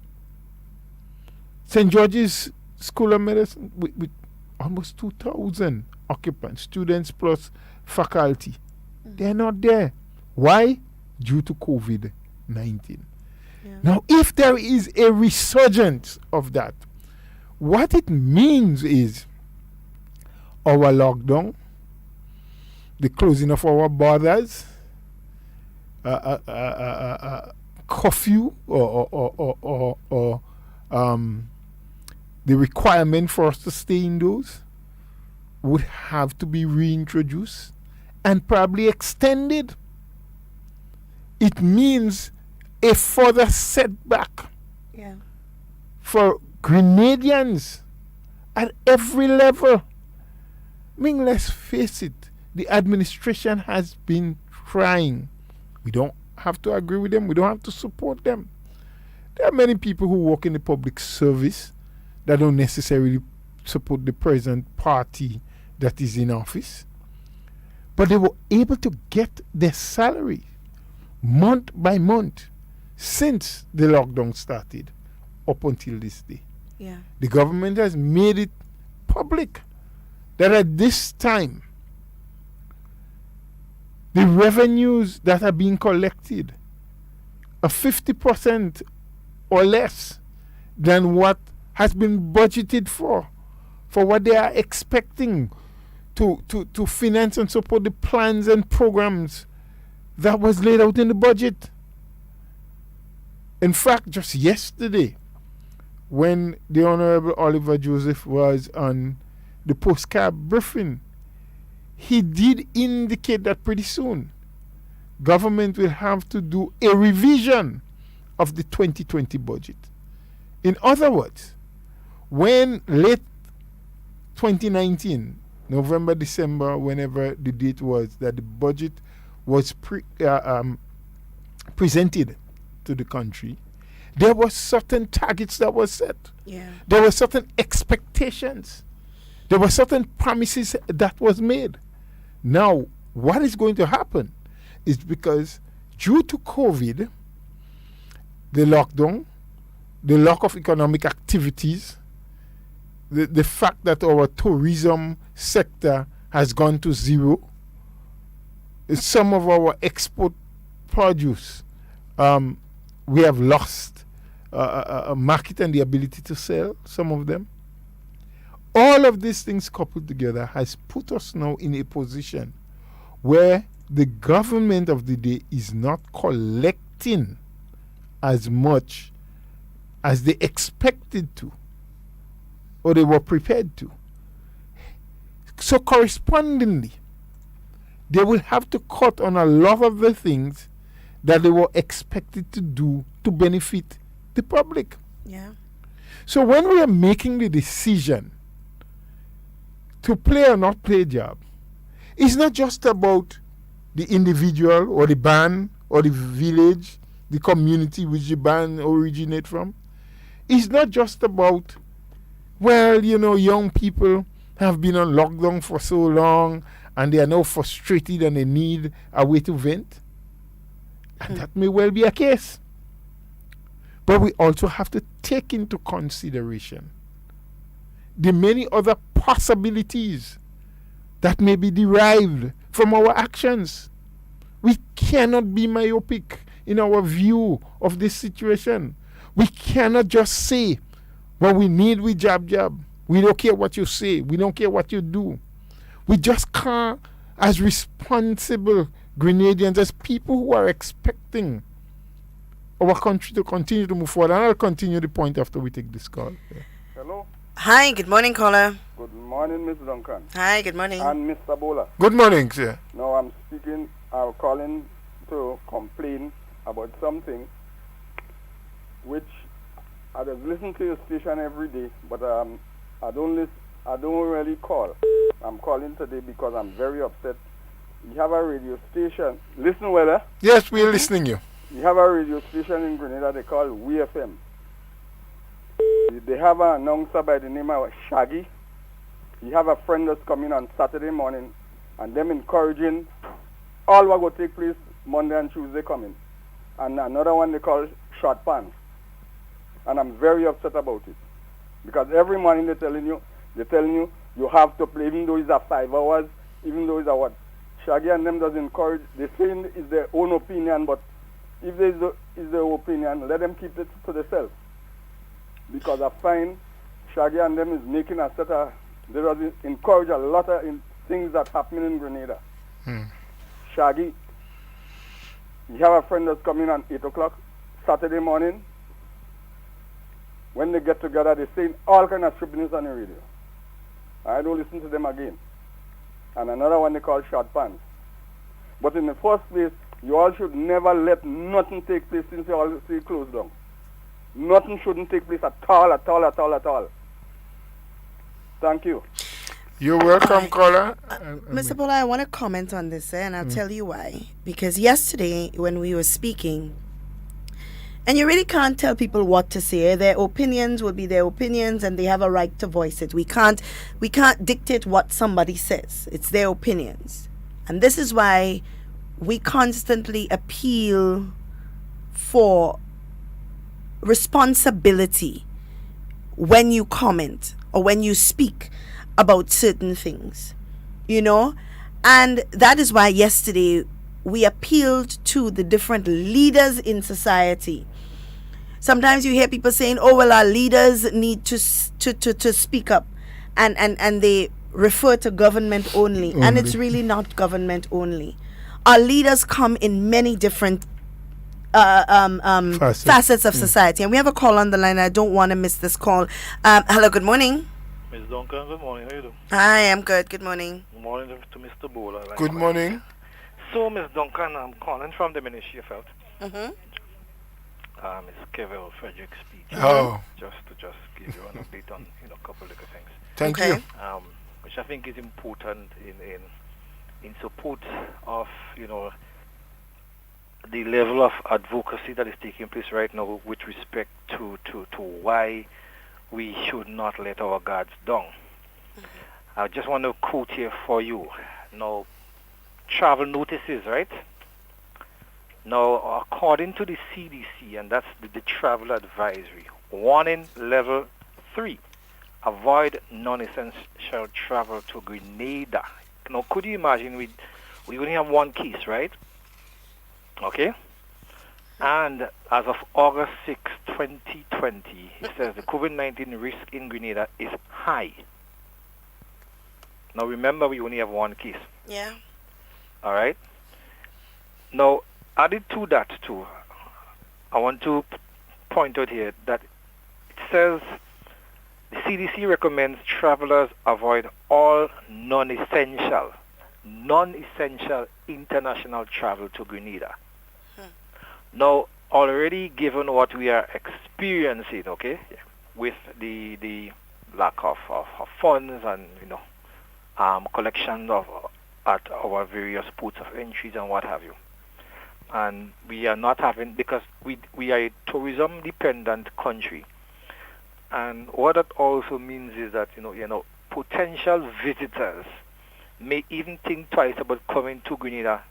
S5: St. George's School of Medicine with almost 2,000 occupants, students plus faculty. They're not there. Why? Due to COVID-19.
S4: Yeah.
S5: Now, if there is a resurgence of that, what it means is our lockdown, the closing of our borders, curfew or the requirement for us to stay indoors would have to be reintroduced and probably extended. It means a further setback for Grenadians at every level. I mean, let's face it, the administration has been trying. We don't have to agree with them. We don't have to support them. There are many people who work in the public service that don't necessarily support the present party that is in office. But they were able to get their salary month by month since the lockdown started up until this day.
S4: Yeah.
S5: The government has made it public that at this time, the revenues that are being collected are 50% or less than what has been budgeted for what they are expecting to finance and support the plans and programs that was laid out in the budget. In fact, just yesterday, when the Honorable Oliver Joseph was on the postcard briefing, he did indicate that pretty soon government will have to do a revision of the 2020 budget. In other words, when late 2019, November, December, whenever the date was that the budget was presented to the country, there were certain targets that were set.
S4: Yeah.
S5: There were certain expectations. There were certain promises that was made. Now, what is going to happen is because due to COVID, the lockdown, the lack of economic activities, the fact that our tourism sector has gone to zero, some of our export produce, we have lost a market and the ability to sell some of them. All of these things coupled together has put us now in a position where the government of the day is not collecting as much as they expected to or they were prepared to. So correspondingly, they will have to cut on a lot of the things that they were expected to do to benefit the public.
S4: Yeah.
S5: So when we are making the decision to play or not play job, it's not just about the individual or the band or the village, the community which the band originate from. It's not just about, well, young people have been on lockdown for so long and they are now frustrated and they need a way to vent. And that may well be a case. But we also have to take into consideration the many other possibilities that may be derived from our actions. We cannot be myopic in our view of this situation. We cannot just say, what we need, we jab. We don't care what you say. We don't care what you do. We just can't, as responsible Grenadians, as people who are expecting our country to continue to move forward. And I'll continue the point after we take this call. Yeah.
S10: Hello.
S4: Hi, good morning, caller.
S10: Good morning, Miss Duncan.
S4: Hi, good morning.
S10: And Mr. Bola.
S5: Good morning, sir.
S10: Now I'm calling to complain about something which I just listen to your station every day, but I don't really call. I'm calling today because I'm very upset. You have a radio station. Listen well, eh?
S5: Yes, we're listening you.
S10: You have a radio station in Grenada they call WeFM. They have an announcer by the name of Shaggy. You have a friend that's coming on Saturday morning and them encouraging all what will take place Monday and Tuesday coming. And another one they call Short Pants. And I'm very upset about it. Because every morning they're telling you you have to play, even though it's a 5 hours, even though it's a what. Shaggy and them does encourage, they're saying it's their own opinion, but if it's their opinion, let them keep it to themselves. Because I find Shaggy and them is making a set of, they does encourage a lot of things that happen in Grenada. Shaggy, you have a friend that's coming on 8 o'clock Saturday morning. When they get together, they're saying all kind of stupidness on the radio. I don't listen to them again. And another one they call Short Pants. But in the first place, you all should never let nothing take place since you all stay closed down. Nothing shouldn't take place at all. Thank you.
S5: You're welcome, caller.
S4: Mr. Bola, I want to comment on this, and I'll tell you why. Because yesterday, when we were speaking, and you really can't tell people what to say. Their opinions will be their opinions, and they have a right to voice it. We can't dictate what somebody says. It's their opinions. And this is why we constantly appeal for responsibility when you comment or when you speak about certain things, and that is why yesterday we appealed to the different leaders in society. Sometimes you hear people saying, oh, well, our leaders need to speak up, and they refer to government only, and it's really not government only. Our leaders come in many different facets of society, and we have a call on the line. I don't want to miss this call. Hello, good morning.
S11: Ms. Duncan, good morning. How you doing?
S4: Hi, I'm good. Good morning.
S11: Good morning to Mr. Bola.
S5: Good morning.
S11: So, Ms. Duncan, I'm calling from the Ministry of Health.
S4: Mm-hmm.
S11: It's Kevin Frederick speaking.
S5: Oh.
S11: Just to give you an update on a couple of little things.
S5: Thank
S4: Okay.
S5: you.
S11: Which I think is important in support of the level of advocacy that is taking place right now with respect to why we should not let our guards down. I just want to quote here for you. Now, travel notices, right? Now, according to the CDC, and that's the travel advisory, warning level 3, avoid non-essential travel to Grenada. Now, could you imagine we only have one case, right? Okay? And as of August 6, 2020, it says the COVID-19 risk in Grenada is high. Now, remember, we only have one case.
S4: Yeah.
S11: All right? Now, added to that, too, I want to point out here that it says the CDC recommends travelers avoid all non-essential international travel to Grenada. Now, already given what we are experiencing, okay, with the lack of funds and, collection at our various ports of entries and what have you. And we are not having, because we are a tourism dependent country. And what that also means is that, potential visitors may even think twice about coming to Grenada.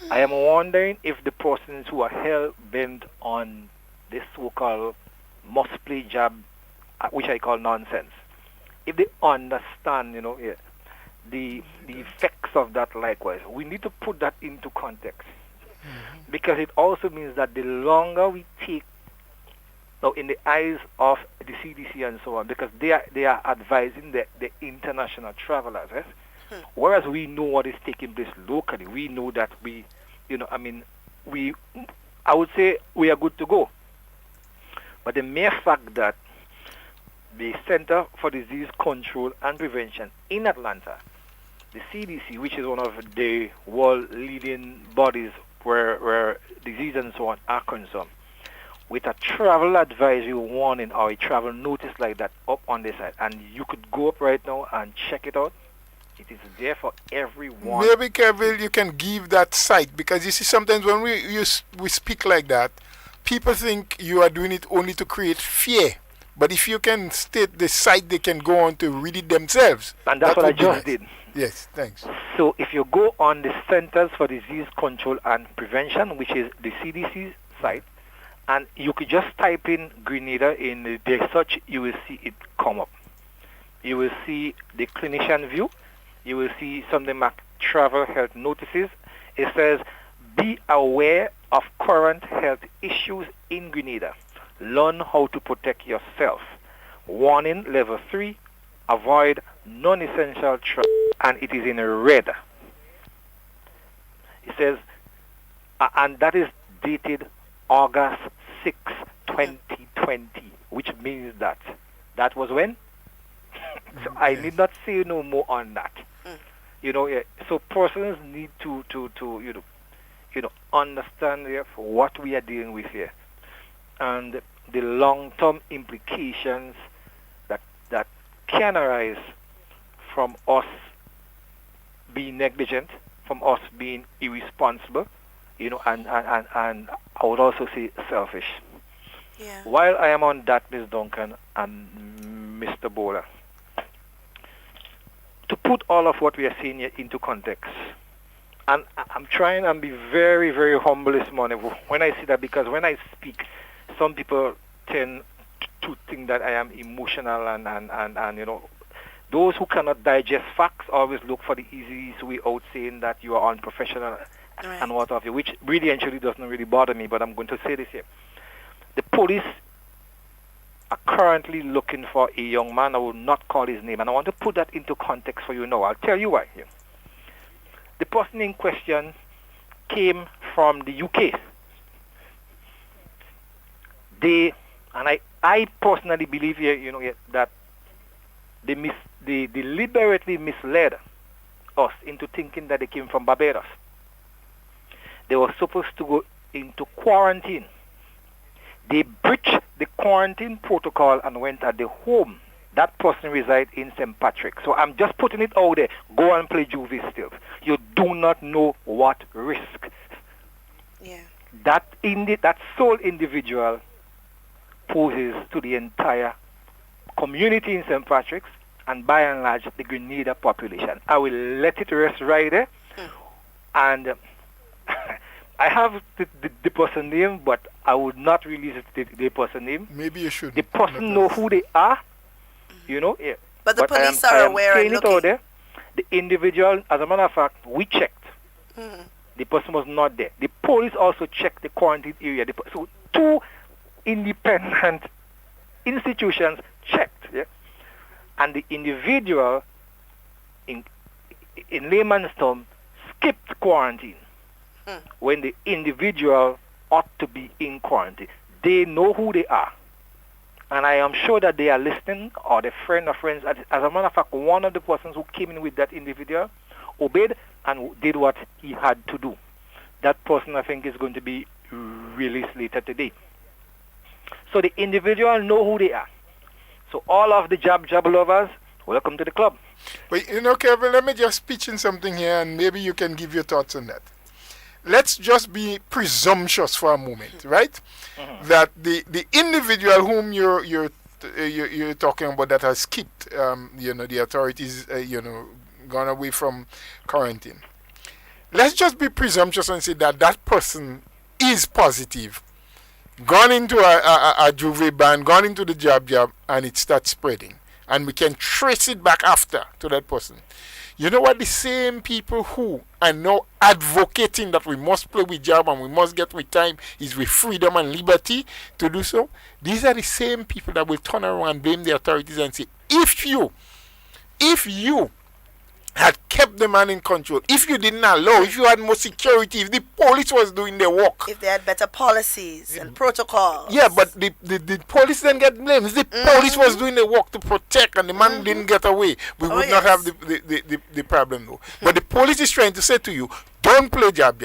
S11: I am wondering if the persons who are hell-bent on this so-called must-play jab, which I call nonsense, if they understand, the effects of that likewise, we need to put that into context. Because it also means that the longer we take, now in the eyes of the CDC and so on, because they are advising the international travelers, yes? Whereas we know what is taking place locally, we know that I would say we are good to go. But the mere fact that the Center for Disease Control and Prevention in Atlanta, the CDC, which is one of the world leading bodies where disease and so on are concerned, with a travel advisory warning or a travel notice like that up on the side, and you could go up right now and check it out. It is there for everyone.
S5: Maybe, Kevin, you can give that site, because you see sometimes when we speak like that, people think you are doing it only to create fear. But if you can state the site, they can go on to read it themselves.
S11: And that's what I just did.
S5: Yes, thanks.
S11: So if you go on the Centers for Disease Control and Prevention, which is the CDC site, and you could just type in Grenada in the search, you will see it come up. You will see the clinician view. You will see something like travel health notices. It says, be aware of current health issues in Grenada. Learn how to protect yourself. Warning level 3, avoid non-essential travel. And it is in red. It says, and that is dated August 6, 2020, which means that was when? So I need not say no more on that. So persons need to understand what we are dealing with here, and the long-term implications that can arise from us being negligent, from us being irresponsible, and I would also say selfish.
S4: Yeah.
S11: While I am on that, Ms. Duncan and Mr. Bowler, to put all of what we are seeing here into context, and I'm trying and be very, very humble this morning when I see that, because when I speak, some people tend to think that I am emotional and those who cannot digest facts always look for the easiest way out, saying that you are unprofessional and what have you, which really and truly doesn't really bother me, but I'm going to say this here. The police are currently looking for a young man. I will not call his name, and I want to put that into context for you now. I'll tell you why. The person in question came from the UK. I personally believe here, that they deliberately misled us into thinking that they came from Barbados. They were supposed to go into quarantine. They breached the quarantine protocol and went at the home. That person resides in St. Patrick. So I'm just putting it out there. Go and play juvie still. You do not know what risk.
S4: Yeah.
S11: That sole individual poses to the entire community in St. Patrick's and by and large the Grenada population. I will let it rest right there. And I have the person name, but I would not release the person name.
S5: Maybe you should.
S11: The person know who they are, you know. Yeah.
S4: But the police are aware and looking.
S11: Out there. The individual, as a matter of fact, we checked. The person was not there. The police also checked the quarantine area. So 2 independent institutions checked, yeah? And the individual, in layman's term, skipped quarantine when the individual ought to be in quarantine. They know who they are. And I am sure that they are listening, or the friend or friends. As a matter of fact, one of the persons who came in with that individual obeyed and did what he had to do. That person, I think, is going to be released later today. So the individual know who they are. So all of the jab lovers, welcome to the club.
S5: But you know, Kevin, let me just pitch in something here, and maybe you can give your thoughts on that. Let's just be presumptuous for a moment, right? That the individual whom you're talking about that has skipped, the authorities, gone away from quarantine. Let's just be presumptuous and say that person is positive, gone into a juve ban, gone into the jab, and it starts spreading. And we can trace it back after to that person. You know what? The same people who are now advocating that we must play with jab and we must get with time is with freedom and liberty to do so. These are the same people that will turn around and blame the authorities and say, if you had kept the man in control, if you didn't allow, if you had more security, if the police was doing their work.
S4: If they had better policies and protocols.
S5: Yeah, but the police didn't get blamed. If the police was doing the work to protect and the man didn't get away, we would not have the problem though. But the police is trying to say to you, don't play jab,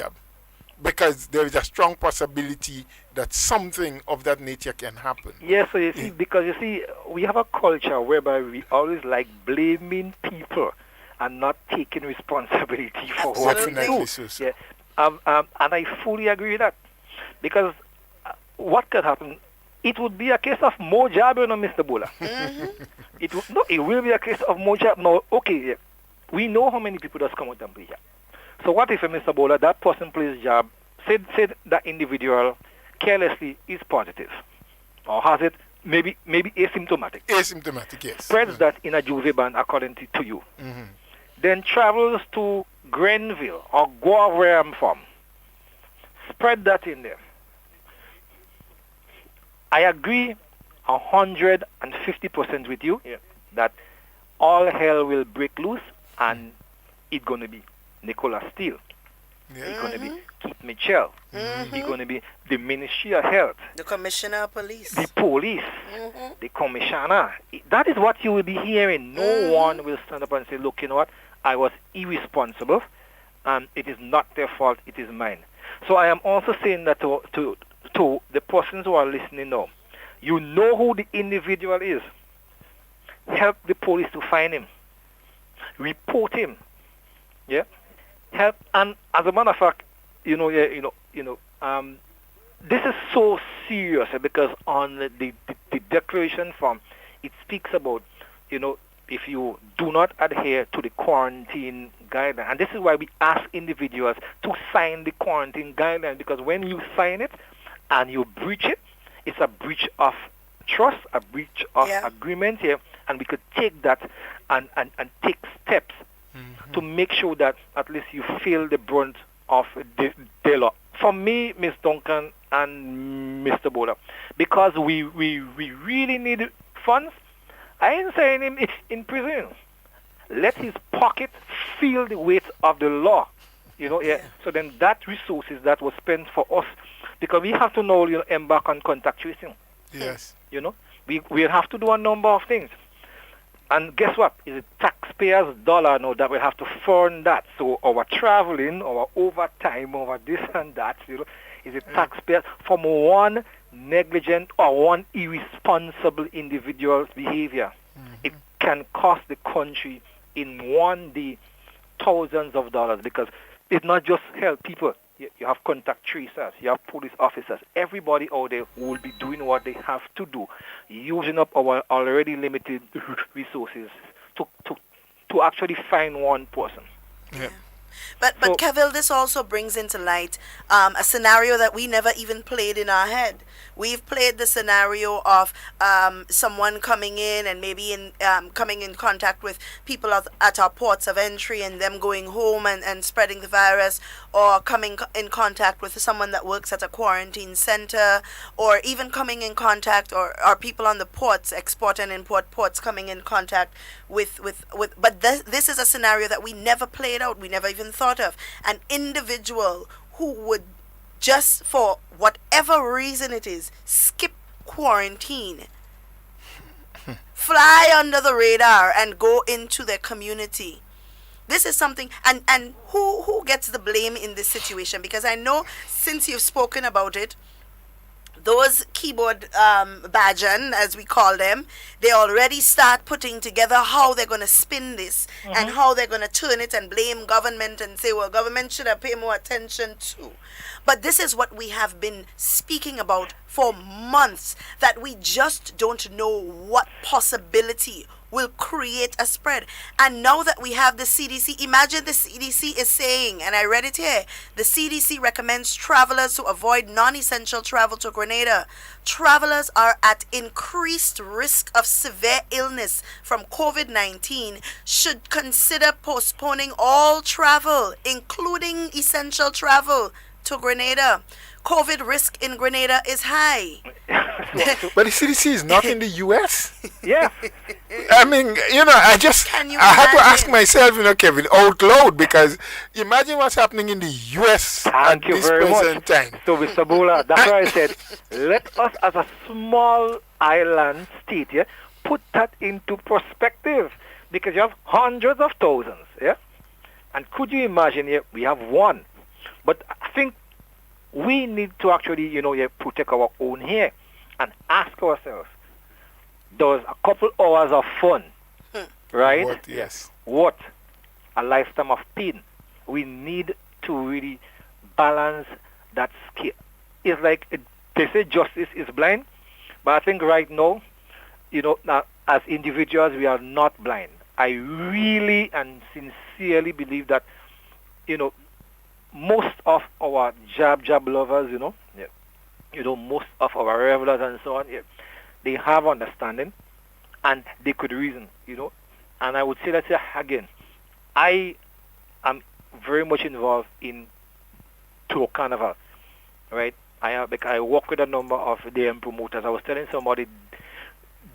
S5: because there is a strong possibility that something of that nature can happen.
S11: Yes, so you see, because you see, we have a culture whereby we always like blaming people and not taking responsibility for what we do.
S5: So.
S11: Yeah. And I fully agree with that. Because what could happen, it would be a case of more jab, Mr. Bola. It will be a case of more jab. Now, okay, yeah, we know how many people just come out and play jab. So what if, Mr. Bola, that person plays jab, said that individual carelessly is positive, or has it maybe asymptomatic?
S5: Asymptomatic, yes.
S11: Spreads that in a juve ban according to you. Then travels to Grenville or Goa, where I'm from. Spread that in there. I agree 150% with you that all hell will break loose and it's going to be Nicola Steele. It's going to be Keith Mitchell. It's going to be the Ministry of Health.
S4: The Commissioner of Police.
S11: The police. The Commissioner. That is what you will be hearing. No one will stand up and say, look, you know what? I was irresponsible. It is not their fault. It is mine. So I am also saying that to the persons who are listening now, you know who the individual is. Help the police to find him. Report him. Yeah. Help. And as a matter of fact, this is so serious because on the declaration form, it speaks about, if you do not adhere to the quarantine guideline, and this is why we ask individuals to sign the quarantine guideline, because when you sign it and you breach it, it's a breach of trust, a breach of agreement here, and we could take that and take steps to make sure that at least you feel the brunt of the law. For me, Ms. Duncan and Mr. Bola, because we really need funds, I ain't saying him in prison. Let his pocket feel the weight of the law. So then that resources that was spent for us, because we have to now embark on contact tracing.
S5: Yes.
S11: We have to do a number of things. And guess what? It's a taxpayer's dollar now that we have to fund that. So our traveling, our overtime, our this and that, is a taxpayer from one negligent or one irresponsible individual's behavior. It can cost the country in one day thousands of dollars, because it's not just health people. You have contact tracers, you have police officers, everybody out there will be doing what they have to do, using up our already limited resources to actually find one person.
S5: Yeah.
S4: But Kevil, this also brings into light a scenario that we never even played in our head. We've played the scenario of someone coming in and maybe coming in contact with people at our ports of entry and them going home and spreading the virus, or coming in contact with someone that works at a quarantine center, or even coming in contact, or people on the ports, export and import ports, coming in contact with but this is a scenario that we never played out, we never even thought of. An individual who would, just for whatever reason it is, skip quarantine, fly under the radar and go into their community. This is something, and who gets the blame in this situation? Because I know, since you've spoken about it, those keyboard bajan, as we call them, they already start putting together how they're going to spin this and how they're going to turn it and blame government and say, well, government should have paid more attention too. But this is what we have been speaking about for months, that we just don't know what possibility will create a spread. And now that we have the CDC, imagine the CDC is saying, and I read it here, the CDC recommends travelers to avoid non-essential travel to Grenada. Travelers are at increased risk of severe illness from COVID-19 should consider postponing all travel, including essential travel, to Grenada. COVID risk in Grenada is high.
S5: But the CDC is not in the U.S.
S11: Yeah.
S5: I mean, I had to ask myself, Kevin, out loud, because imagine what's happening in the U.S. at this present time.
S11: So, Mr. Bula, that's why I said, let us, as a small island state, put that into perspective, because you have hundreds of thousands, And could you imagine, we have one. But I think we need to actually, protect our own here and ask ourselves, does a couple hours of fun, right?
S5: What? Yes.
S11: What? A lifetime of pain. We need to really balance that scale. It's like they say justice is blind, but I think right now, now, as individuals, we are not blind. I really and sincerely believe that, most of our jab lovers, most of our revelers and so on, they have understanding and they could reason, And I would say, let's say again, I am very much involved in tour carnival, right? I work with a number of DM promoters. I was telling somebody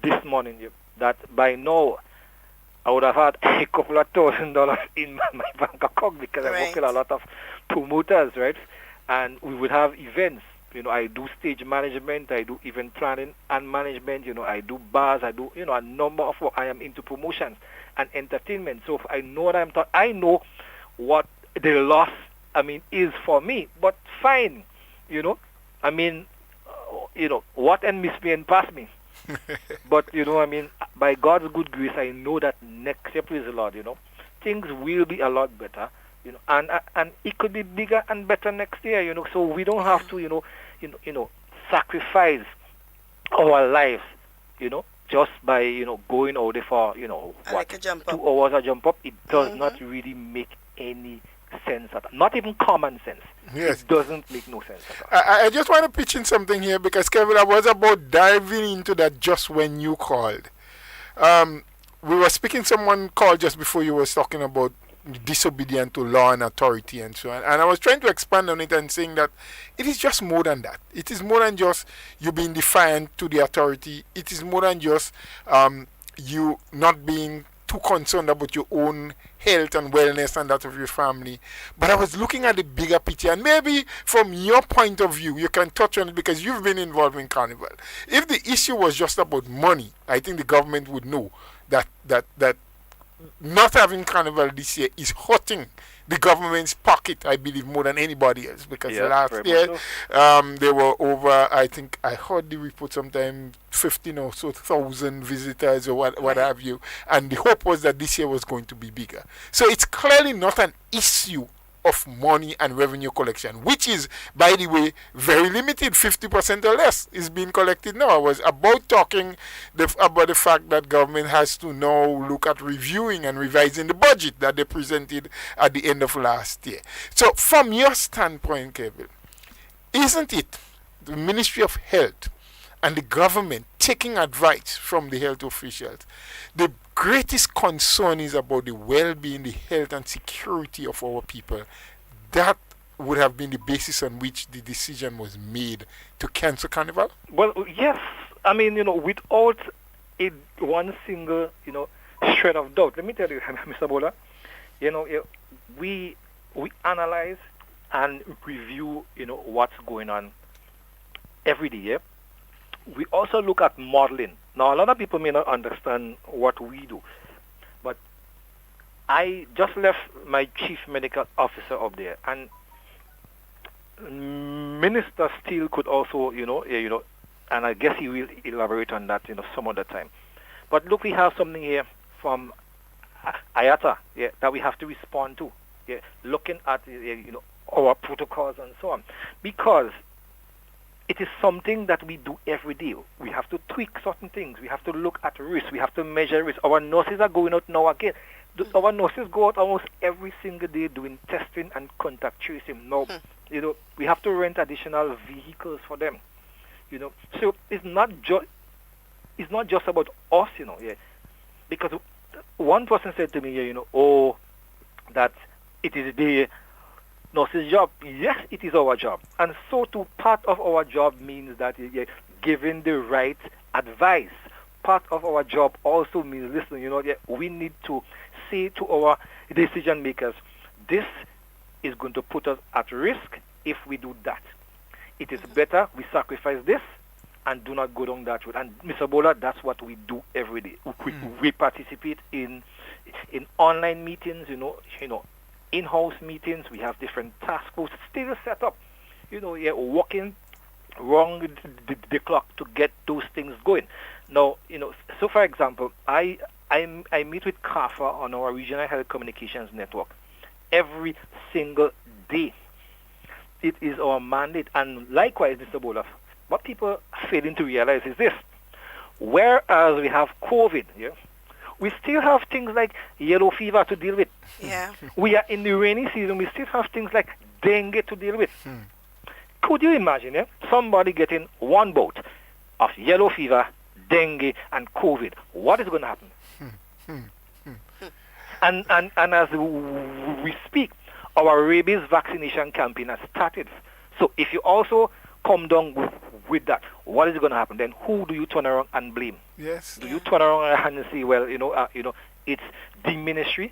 S11: this morning that by now I would have had a couple of $1,000 in my bank account, because I work with a lot of promoters, right? And we would have events. I do stage management, I do event planning and management, I do bars, I do, a number of work. I am into promotions and entertainment. So I know what I'm talking. I know what the loss, is for me. But fine, what and miss me and pass me. But, by God's good grace, I know that next year, please the Lord, things will be a lot better, and it could be bigger and better next year, so we don't have to, sacrifice our lives, just by, going out there for,
S4: like 2
S11: hours a jump up. It does not really make any sense at all. Not even common sense.
S5: Yes.
S11: It doesn't make no sense at all.
S5: I just want to pitch in something here, because, Kevin, I was about diving into that just when you called. We were speaking, someone called just before you was talking about disobedient to law and authority and so on. And I was trying to expand on it and saying that it is just more than that. It is more than just you being defiant to the authority. It is more than just you not being too concerned about your own health and wellness and that of your family. But I was looking at the bigger picture, and maybe from your point of view, you can touch on it because you've been involved in Carnival. If the issue was just about money, I think the government would know that not having Carnival this year is hurting the government's pocket, I believe, more than anybody else. Because last year, there were over, I think, I heard the report sometime, 15 or so thousand visitors or what have you. And the hope was that this year was going to be bigger. So it's clearly not an issue of money and revenue collection, which is, by the way, very limited. 50% or less is being collected now. I was about talking about the fact that government has to now look at reviewing and revising the budget that they presented at the end of last year. So from your standpoint, Kevin, isn't it the Ministry of Health and the government taking advice from the health officials? The greatest concern is about the well-being, the health and security of our people. That would have been the basis on which the decision was made to cancel Carnival?
S11: Well, yes. I mean, without one single, shred of doubt. Let me tell you, Mr. Bola, we analyze and review, what's going on every day. We also look at modeling. Now, a lot of people may not understand what we do, but I just left my chief medical officer up there, and Minister Steele could also, and I guess he will elaborate on that, some other time. But look, we have something here from IATA, that we have to respond to, looking at, our protocols and so on, because it is something that we do every day. We have to tweak certain things. We have to look at risk. We have to measure risk. Our nurses are going out now again. Our nurses go out almost every single day doing testing and contact tracing. Now, we have to rent additional vehicles for them. So it's not just about us, because one person said to me, that it is the nurse's job. Yes, it is our job. And so too, part of our job means that giving the right advice. Part of our job also means, listen, we need to say to our decision makers, this is going to put us at risk if we do that. It is better we sacrifice this and do not go down that road. And Mr. Bola, that's what we do every day. We participate in online meetings, in-house meetings. We have different task forces still set up, working wrong the clock to get those things going. Now, so for example, I meet with CAFA on our regional health communications network every single day. It is our mandate. And likewise, Mr. Bola, what people are failing to realize is this. Whereas we have COVID, we still have things like yellow fever to deal with.
S4: Yeah.
S11: We are in the rainy season. We still have things like dengue to deal with. Could you imagine somebody getting one bout of yellow fever, dengue, and COVID? What is going to happen? And as we speak, our rabies vaccination campaign has started. So if you also come down with that, what is going to happen? Then who do you turn around and blame?
S5: Yes.
S11: Do you turn around and say, well, it's the ministry?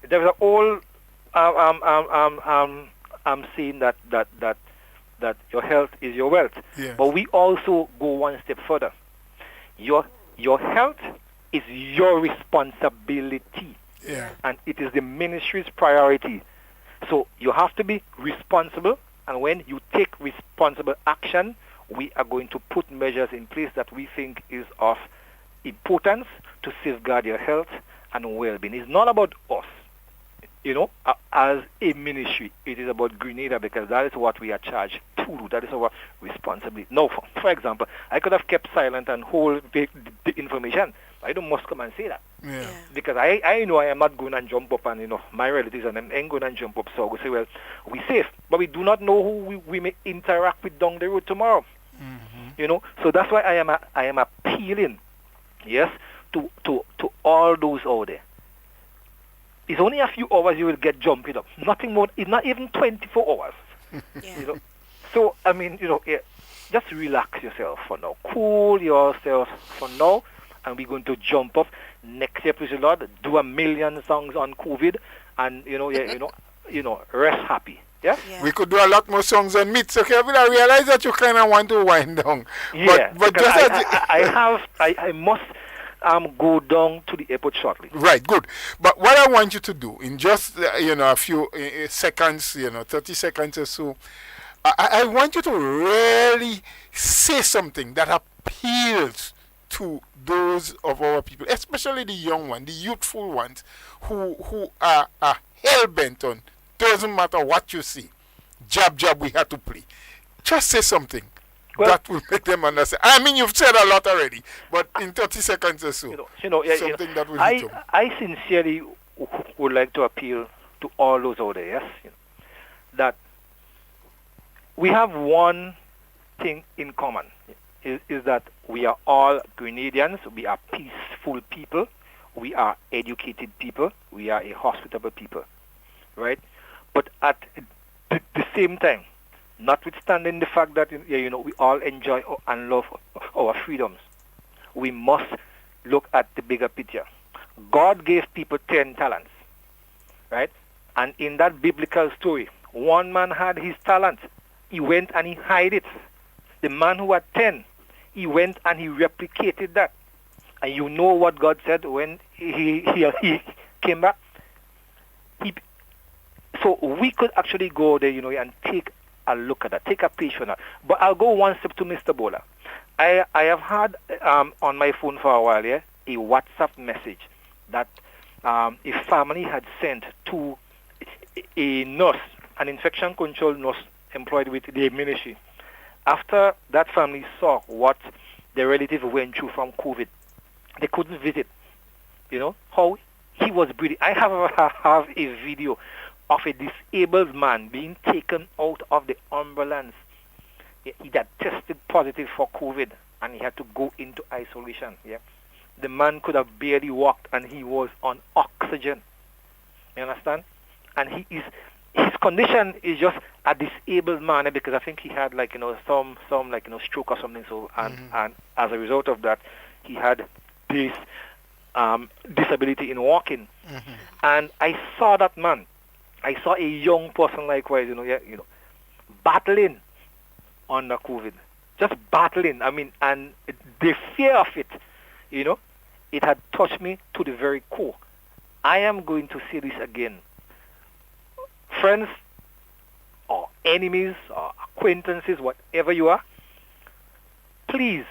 S11: There's a whole I'm saying that your health is your wealth.
S5: Yeah.
S11: But we also go one step further. Your health is your responsibility.
S5: Yeah.
S11: And it is the ministry's priority. So you have to be responsible, and when you take responsible action, we are going to put measures in place that we think is of importance to safeguard your health and well-being. It's not about us, as a ministry. It is about Grenada, because that is what we are charged to do. That is our responsibility. Now, for example, I could have kept silent and hold the information. I don't must come and say that.
S5: Yeah.
S11: Because I know I am not going and jump up and, my relatives and them ain't going and jump up. So we say, well, we're safe. But we do not know who we may interact with down the road tomorrow. So that's why I am appealing, yes, to all those out there. It's only a few hours you will get jumping up. Nothing more. It's not even 24 hours.
S4: Yeah.
S11: So, just relax yourself for now. Cool yourself for now. and we're going to jump off next year, praise the Lord, do 1 million songs on COVID, and rest happy. Yeah?
S5: We could do a lot more songs on meat. So Kevin, I realize that you kind of want to wind down.
S11: Yeah,
S5: but
S11: because
S5: just
S11: I must go down to the airport shortly.
S5: Right, good. But what I want you to do in just a few seconds, 30 seconds or so, I want you to really say something that appeals to those of our people, especially the young ones, the youthful ones, who are hell-bent on, doesn't matter what you see, jab, we have to play. Just say something that will make them understand. I mean, you've said a lot already, but in 30 seconds or so, something that will hit them.
S11: I sincerely would like to appeal to all those out there, yes, that we have one thing in common, is that we are all Grenadians, we are peaceful people, we are educated people, we are a hospitable people, right? But at the same time, notwithstanding the fact that we all enjoy and love our freedoms, we must look at the bigger picture. God gave people 10 talents, right? And in that biblical story, one man had his talent. He went and he hid it. The man who had 10, he went and he replicated that. And you know what God said when he came back? So we could actually go there, and take a look at that, take a page from that. But I'll go one step to Mr. Bola. I have had on my phone for a while, a WhatsApp message that a family had sent to a nurse, an infection control nurse employed with the ministry. After that family saw what their relative went through from COVID, they couldn't visit. How he was breathing. I have a video of a disabled man being taken out of the ambulance. He had tested positive for COVID and he had to go into isolation. Yeah, the man could have barely walked and he was on oxygen. You understand? And his condition is just a disabled man because I think he had some stroke or something. So and as a result of that, he had this disability in walking. And I saw that man. I saw a young person likewise, battling under COVID, just battling. I mean, and the fear of it, it had touched me to the very core. I am going to say this again. Friends or enemies or acquaintances, whatever you are, please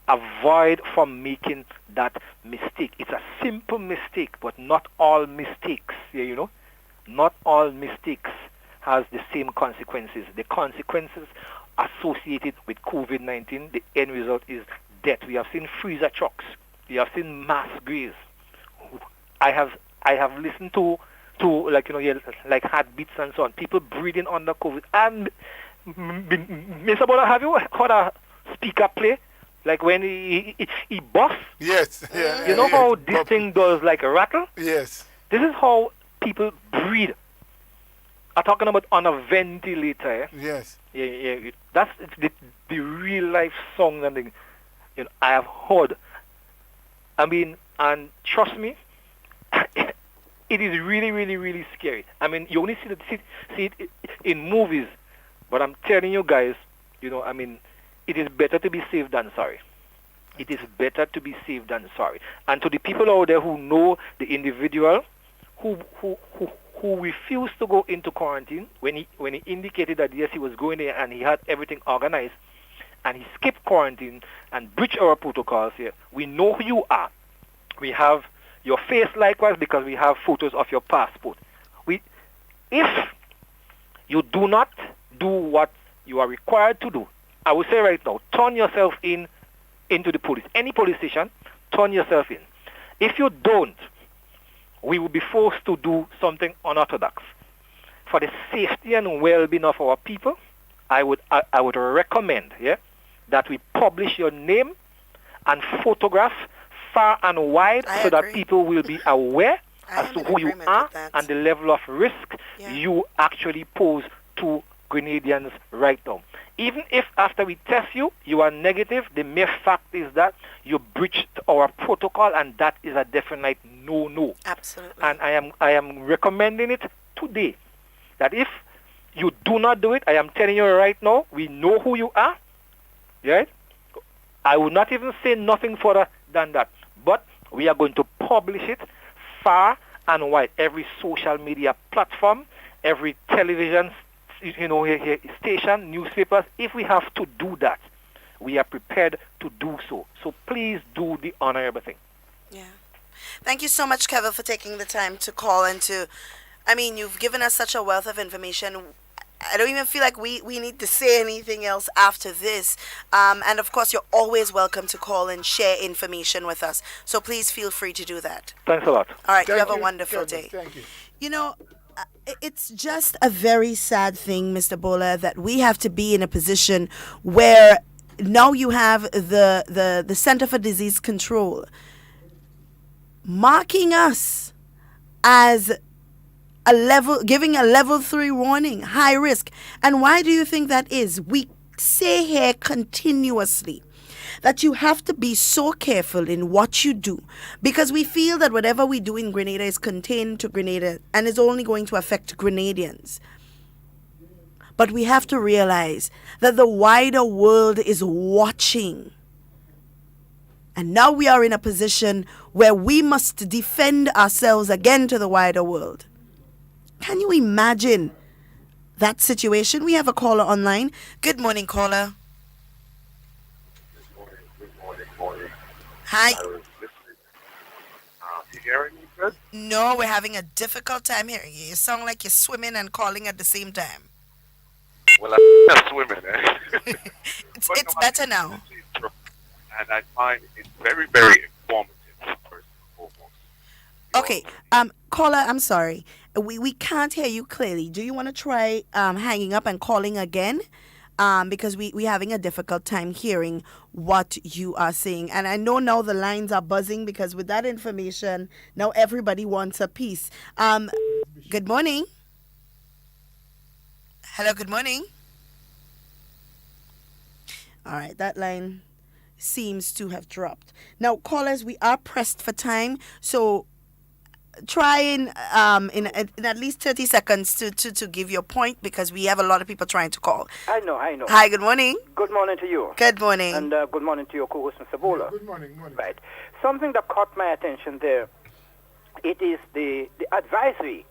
S11: avoid from making that mistake. It's a simple mistake, but not all mistakes, not all mistakes has the same consequences. The consequences associated with COVID-19, the end result is death. We have seen freezer trucks. We have seen mass graves. I have listened to like heartbeats and so on. People breathing under COVID. And Mr. Bola, have you heard a speaker play? Like when he busts?
S5: Yes. Yeah,
S11: you know how this thing does like a rattle?
S5: Yes.
S11: This is how people breathe. I'm talking about on a ventilator.
S5: Yes.
S11: Yeah. That's the real life song and I have heard. I mean, and trust me, it is really, really, really scary. I mean, you only see it in movies, but I'm telling you guys, it is better to be safe than sorry. It is better to be safe than sorry. And to the people out there who know the individual who refused to go into quarantine when he indicated that yes, he was going there and he had everything organized, and he skipped quarantine and breached our protocols here. We know who you are. We have your face likewise because we have photos of your passport. If you do not do what you are required to do, I would say right now, turn yourself into the police. Any police station, turn yourself in. If you don't, we will be forced to do something unorthodox. For the safety and well-being of our people, I would recommend that we publish your name and photograph far and wide so that people will be aware as to who you are and the level of risk you actually pose to Grenadians right now. Even if after we test you, you are negative, the mere fact is that you breached our protocol, and that is a definite no-no.
S4: Absolutely.
S11: And I am recommending it today, that if you do not do it, I am telling you right now, we know who you are, right? I will not even say nothing further than that. But we are going to publish it far and wide. Every social media platform, every television station, newspapers, if we have to do that, we are prepared to do so. So please do the honorable thing.
S4: Yeah. Thank you so much, Kevin, for taking the time to call and you've given us such a wealth of information. I don't even feel like we need to say anything else after this. And of course, you're always welcome to call and share information with us. So please feel free to do that.
S11: Thanks a lot.
S4: All right. You have a wonderful day.
S5: Thank you.
S4: It's just a very sad thing, Mr. Bola, that we have to be in a position where now you have the Center for Disease Control marking us as giving a level 3 warning, high risk. And why do you think that is? We say here continuously that you have to be so careful in what you do, because we feel that whatever we do in Grenada is contained to Grenada and is only going to affect Grenadians. But we have to realize that the wider world is watching. And now we are in a position where we must defend ourselves again to the wider world. Can you imagine that situation? We have a caller online. Good morning, caller. Good morning. Hi.
S12: You hearing me good?
S4: No, we're having a difficult time hearing you. You sound like you're swimming and calling at the same time.
S12: Well, I'm not swimming.
S4: It's better now.
S12: And I find it very, very informative, first and foremost.
S4: Okay, caller, I'm sorry. We can't hear you clearly. Do you want to try hanging up and calling again? Because we're having a difficult time hearing what you are saying. And I know now the lines are buzzing because with that information, now everybody wants a piece. Good morning. Hello, good morning. All right, that line seems to have dropped. Now, callers, we are pressed for time, so try in at least 30 seconds to give your point, because we have a lot of people trying to call.
S13: I know.
S4: Hi, good morning.
S13: Good morning to you.
S4: Good morning.
S13: And good morning to your co-host, Mr. Bola.
S5: Good morning.
S13: Right. Something that caught my attention there, it is the advisory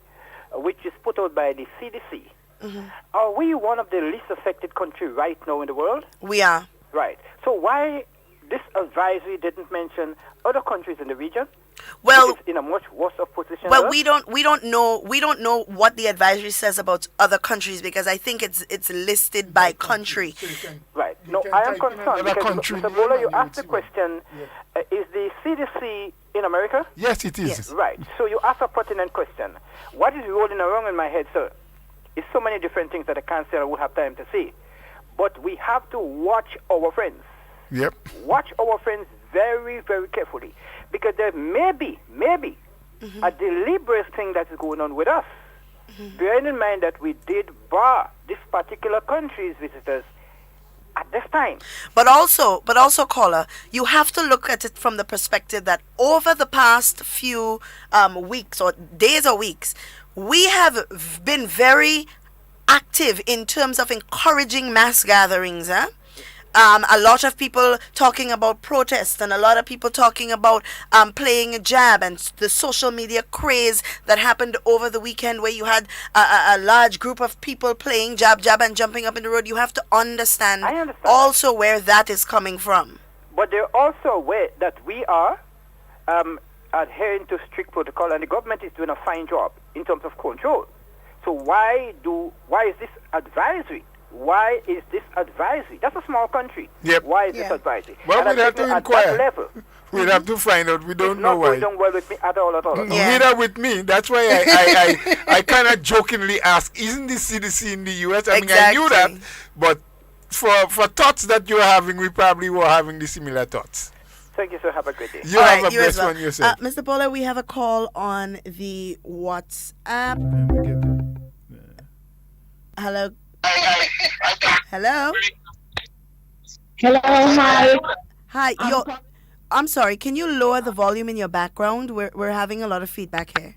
S13: which is put out by the CDC. Mm-hmm. Are we one of the least affected countries right now in the world?
S4: We are.
S13: Right. So why this advisory didn't mention other countries in the region?
S4: Well,
S13: in a much worse position.
S4: Well, we don't know what the advisory says about other countries, because I think it's listed by country.
S13: Right. No, I am concerned because Mr. Bola, you asked the question: is the CDC in America?
S5: Yes, it is.
S4: Yes.
S13: Right. So you asked a pertinent question. What is rolling around in my head, sir? It's so many different things that I can't say I would have time to say. But we have to watch our friends.
S5: Yep.
S13: Watch our friends very, very carefully, because there may be
S4: mm-hmm.
S13: a deliberate thing that is going on with us. Mm-hmm. Bearing in mind that we did bar this particular country's visitors at this time.
S4: But also, caller, you have to look at it from the perspective that over the past few weeks or days or weeks, we have been very active in terms of encouraging mass gatherings. A lot of people talking about protests, and a lot of people talking about playing a jab, and the social media craze that happened over the weekend, where you had a large group of people playing jab and jumping up in the road. You have to understand also where that is coming from.
S13: But they're also aware that we are adhering to strict protocol, and the government is doing a fine job in terms of control. So why is this advisory? Why is this advisory? That's a small country.
S5: Yep.
S13: Why is this advisory?
S5: Well, we'd have to inquire.
S13: We'd
S5: have to find out. We don't know why.
S13: It's not going well with me at all.
S5: Neither with me. That's why I kind of jokingly ask, isn't the CDC in the U.S.? I mean, I knew that, but for thoughts that you're having, we probably were having the similar thoughts.
S13: Thank you, sir. Have a great day.
S5: You have a blessed one yourself.
S4: Mr. Bola, we have a call on the WhatsApp. Hello. Hello?
S14: Hello, hi.
S4: Hi, I'm sorry, can you lower the volume in your background? We're having a lot of feedback here.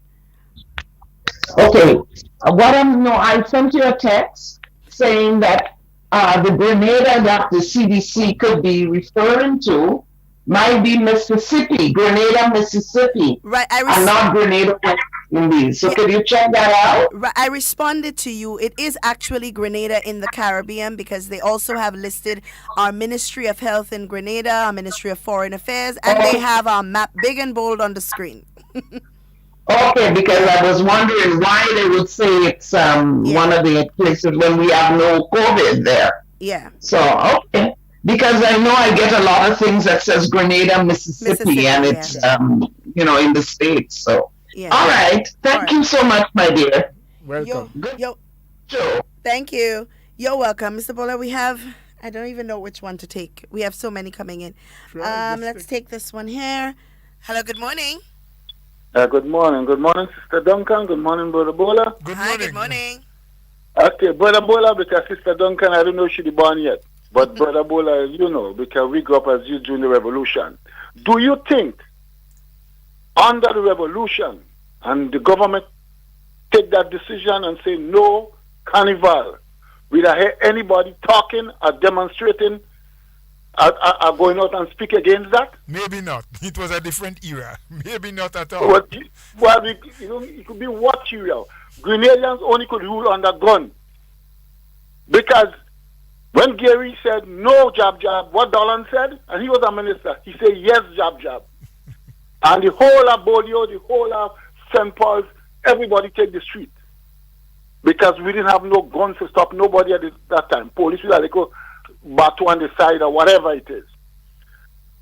S14: Okay. I sent you a text saying that the Grenada that the CDC could be referring to might be Mississippi, Grenada, Mississippi.
S4: Right,
S14: and not Grenada, West Indies. So could you check that out?
S4: Right, I responded to you. It is actually Grenada in the Caribbean because they also have listed our Ministry of Health in Grenada, our Ministry of Foreign Affairs, and they have our map big and bold on the screen.
S14: Okay, because I was wondering why they would say it's one of the places when we have no COVID there.
S4: Yeah.
S14: So, okay. Because I know I get a lot of things that says Grenada, Mississippi, and it's, in the States. So, all right. Thank you so much, my dear.
S5: Welcome.
S4: Thank you. You're welcome. Mr. Bola, we have, I don't even know which one to take. We have so many coming in. Let's take this one here. Hello, good morning.
S15: Good morning. Good morning, Sister Duncan. Good morning, Brother Bola.
S4: Good morning.
S15: Okay, Brother Bola, because Sister Duncan, I don't know if she's born yet. But Brother Bola, because we grew up as you during the revolution. Do you think under the revolution and the government take that decision and say no carnival without hear anybody talking or demonstrating or going out and speak against that?
S5: Maybe not. It was a different era. Maybe not at all.
S15: It could be what era? Grenadians only could rule under gun. Because when Gary said no jab jab, what Dolan said, and he was a minister, he said yes jab jab. And the whole of Bolio, the whole of St. Paul's, everybody take the street. Because we didn't have no guns to stop nobody at that time. Police would have go battle on the side or whatever it is.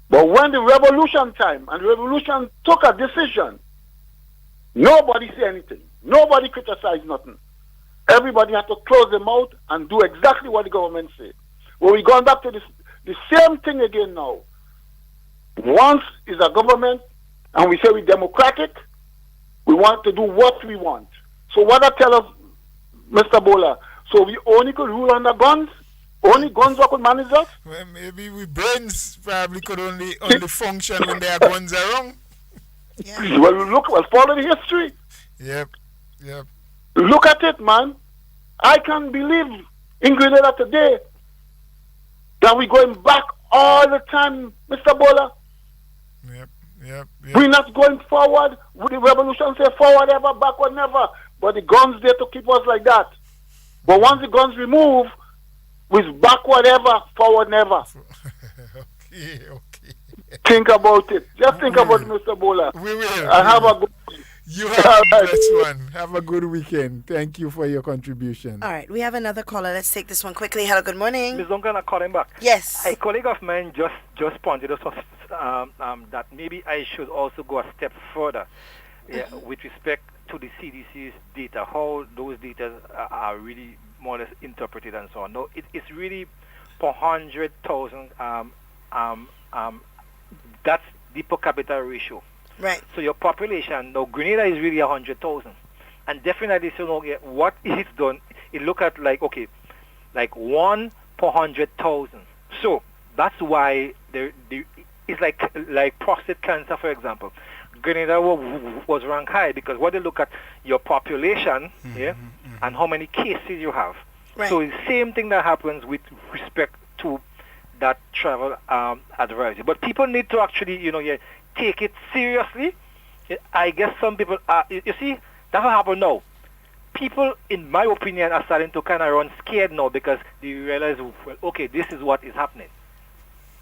S15: But when the revolution time, and the revolution took a decision, nobody said anything. Nobody criticized nothing. Everybody had to close their mouth and do exactly what the government said. Well, we're going back to the same thing again now. Once is a government, and we say we're democratic, we want to do what we want. So what I tell us, Mr. Bola, so we only could rule under guns? Only guns that could manage us?
S5: Well, maybe we brains probably could only function when there are guns around.
S15: Yeah. Well, follow the history.
S5: Yep.
S15: Look at it, man. I can't believe in Grenada today that we're going back all the time, Mr. Bola.
S5: Yep.
S15: We're not going forward. The revolution say forward ever, backward never. But the guns there to keep us like that. But once the guns remove, we're backward ever, forward never.
S5: Okay.
S15: Think about it. Just think about it, Mr. Bola.
S5: We will.
S15: And have a good
S5: You have a blessed one. Have a good weekend. Thank you for your contribution.
S4: All right, we have another caller. Let's take this one quickly. Hello, good morning.
S11: Ms. Duncan, I'm calling back.
S4: Yes.
S11: A colleague of mine just pointed out that maybe I should also go a step further with respect to the CDC's data, how those data are really more or less interpreted and so on. No, it's really per 100,000. That's the per capita ratio.
S4: Right.
S11: So your population, now Grenada is really 100,000. And definitely, so now, what is done, it look at like 1 per 100,000. So that's why it's like prostate cancer, for example. Grenada was ranked high because what they look at your population, and how many cases you have.
S4: Right.
S11: So it's the same thing that happens with respect to that travel advisory. But people need to actually, take it seriously. I guess some people are, you see, that's what happened now. People, in my opinion, are starting to kind of run scared now because they realize, well, okay, this is what is happening.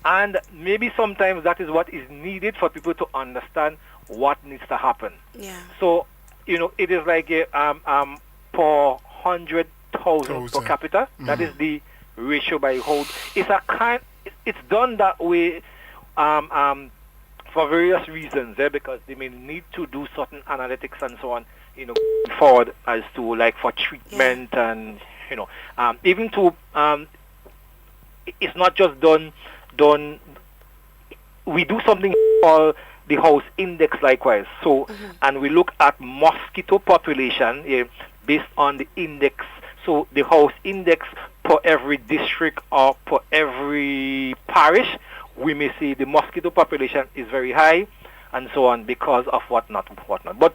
S11: And maybe sometimes that is what is needed for people to understand what needs to happen.
S4: Yeah.
S11: So, it is like per 100,000 per capita. That is the ratio by hold. It's done that way for various reasons, because they may need to do certain analytics and so on, forward as to like for treatment and even to it's not just done. We do something called the house index likewise. So and we look at mosquito population based on the index. So the house index per every district or per every parish, we may see the mosquito population is very high, and so on because of whatnot. But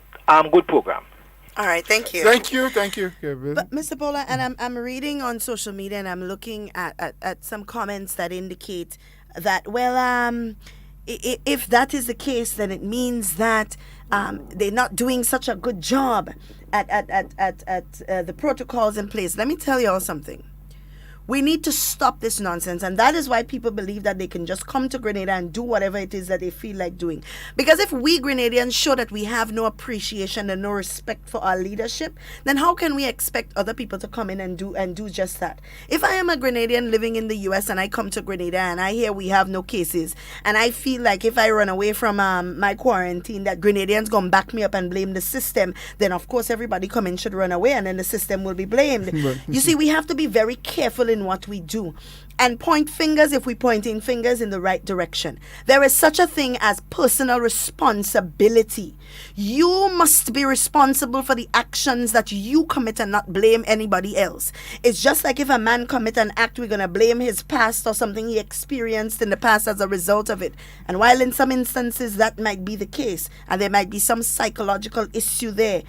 S11: good program.
S4: All right, thank you.
S5: Thank you, Kevin.
S4: But Mr. Bola, and I'm reading on social media and I'm looking at some comments that indicate that, well, if that is the case, then it means that they're not doing such a good job at the protocols in place. Let me tell you all something. We need to stop this nonsense, and that is why people believe that they can just come to Grenada and do whatever it is that they feel like doing. Because if we Grenadians show that we have no appreciation and no respect for our leadership, then how can we expect other people to come in and do just that? If I am a Grenadian living in the US and I come to Grenada and I hear we have no cases, and I feel like if I run away from my quarantine that Grenadians gonna back me up and blame the system, then of course everybody coming should run away and then the system will be blamed. You see, we have to be very careful in what we do and point fingers if we're pointing fingers in the right direction. There is such a thing as personal responsibility. You must be responsible for the actions that you commit and not blame anybody else. It's just like if a man commit an act, we're going to blame his past or something he experienced in the past as a result of it. And while in some instances that might be the case and there might be some psychological issue there,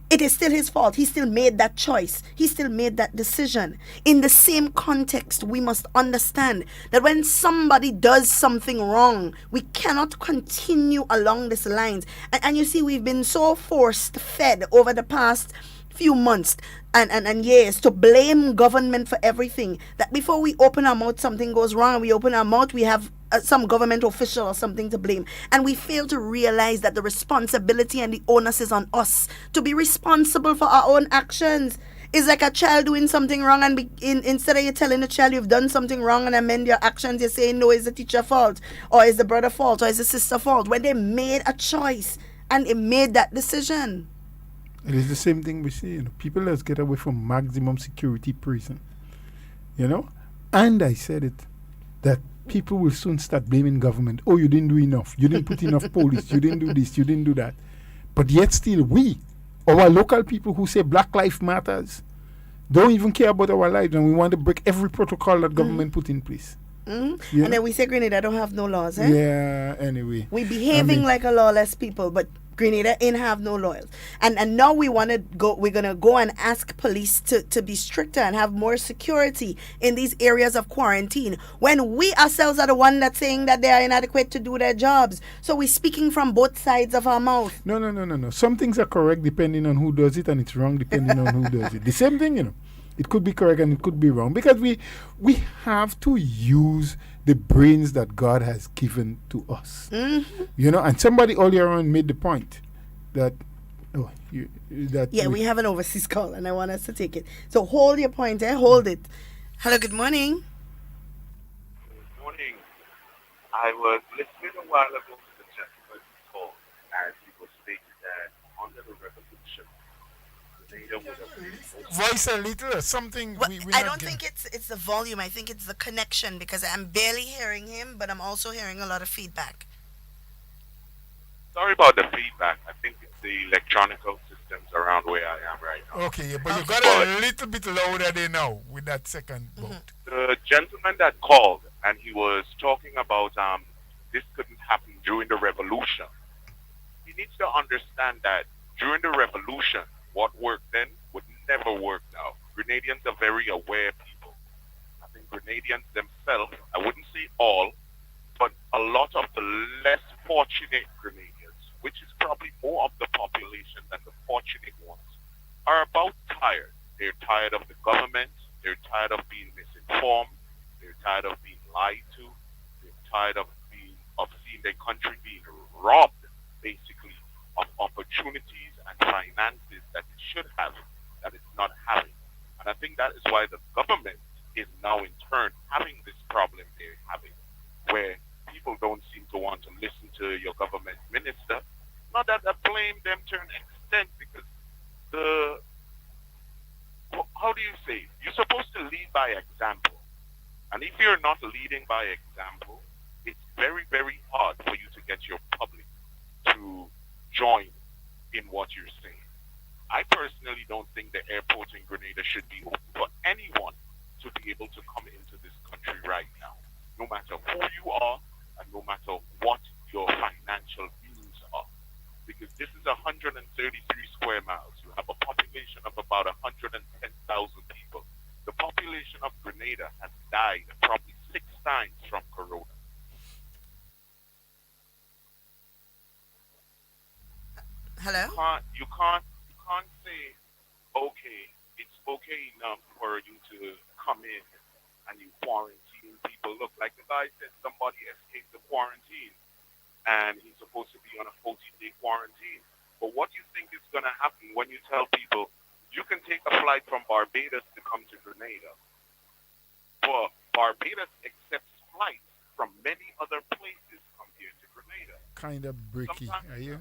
S4: it is still his fault. He still made that choice. He still made that decision. In the same context, we must understand that when somebody does something wrong, we cannot continue along these lines. And you see, we've been so force-fed over the past few months and years to blame government for everything, that before we open our mouth, something goes wrong, and we open our mouth, we have some government official or something to blame. And we fail to realize that the responsibility and the onus is on us to be responsible for our own actions. It's like a child doing something wrong, and instead of you telling the child you've done something wrong and amend your actions, you're saying, no, it's the teacher's fault, or it's the brother's fault, or it's the sister's fault, when they made a choice and it made that decision.
S5: It is the same thing we see. People let's get away from maximum security prison. And I said it, that people will soon start blaming government. Oh, you didn't do enough. You didn't put enough police. You didn't do this. You didn't do that. But yet still our local people who say Black Lives Matters, don't even care about our lives, and we want to break every protocol that government put in place.
S4: And then we say Grenada don't have no laws, eh?
S5: Yeah, anyway.
S4: We behaving like a lawless people, but Grenada ain't have no laws. And now we're gonna go and ask police to be stricter and have more security in these areas of quarantine, when we ourselves are the one that's saying that they are inadequate to do their jobs. So we're speaking from both sides of our mouth.
S5: No. Some things are correct depending on who does it, and it's wrong depending on who does it. The same thing, It could be correct and it could be wrong, because we have to use the brains that God has given to us. And somebody earlier on made the point that
S4: we have an overseas call and I want us to take it. So hold your point, hold it. Hello, good morning.
S12: Good morning. I was listening a while ago to the gentleman's call, and he was stating that under the revolution,
S5: voice a little something.
S4: I don't think it's the volume. I think it's the connection, because I'm barely hearing him, but I'm also hearing a lot of feedback.
S12: Sorry about the feedback. I think it's the electronical systems around where I am right now.
S5: Okay, but you got a little bit louder there now with that second vote.
S12: The gentleman that called, and he was talking about this couldn't happen during the revolution. He needs to understand that during the revolution, what worked then would never work now. Grenadians are very aware people. I think Grenadians themselves, I wouldn't say all, but a lot of the less fortunate Grenadians, which is probably more of the population than the fortunate ones, are about tired. They're tired of the government. They're tired of being misinformed. They're tired of being lied to. They're tired of seeing their country being robbed, basically, of opportunities and finances that it should have, that it's not having. And I think that is why the government is now in turn having this problem they're having, where people don't seem to want to listen to your government minister. Not that I blame them to an extent, because how do you say, you're supposed to lead by example. And if you're not leading by example, it's very, very hard for you to get your public to join in what you're saying. I personally don't think the airport in Grenada should be can't say, okay, it's okay enough for you to come in and you quarantine people. Look, like the guy said, somebody escaped the quarantine and he's supposed to be on a 14-day quarantine. But what do you think is going to happen when you tell people you can take a flight from Barbados to come to Grenada? But Barbados accepts flights from many other places come here to Grenada.
S5: Kind of bricky, are you?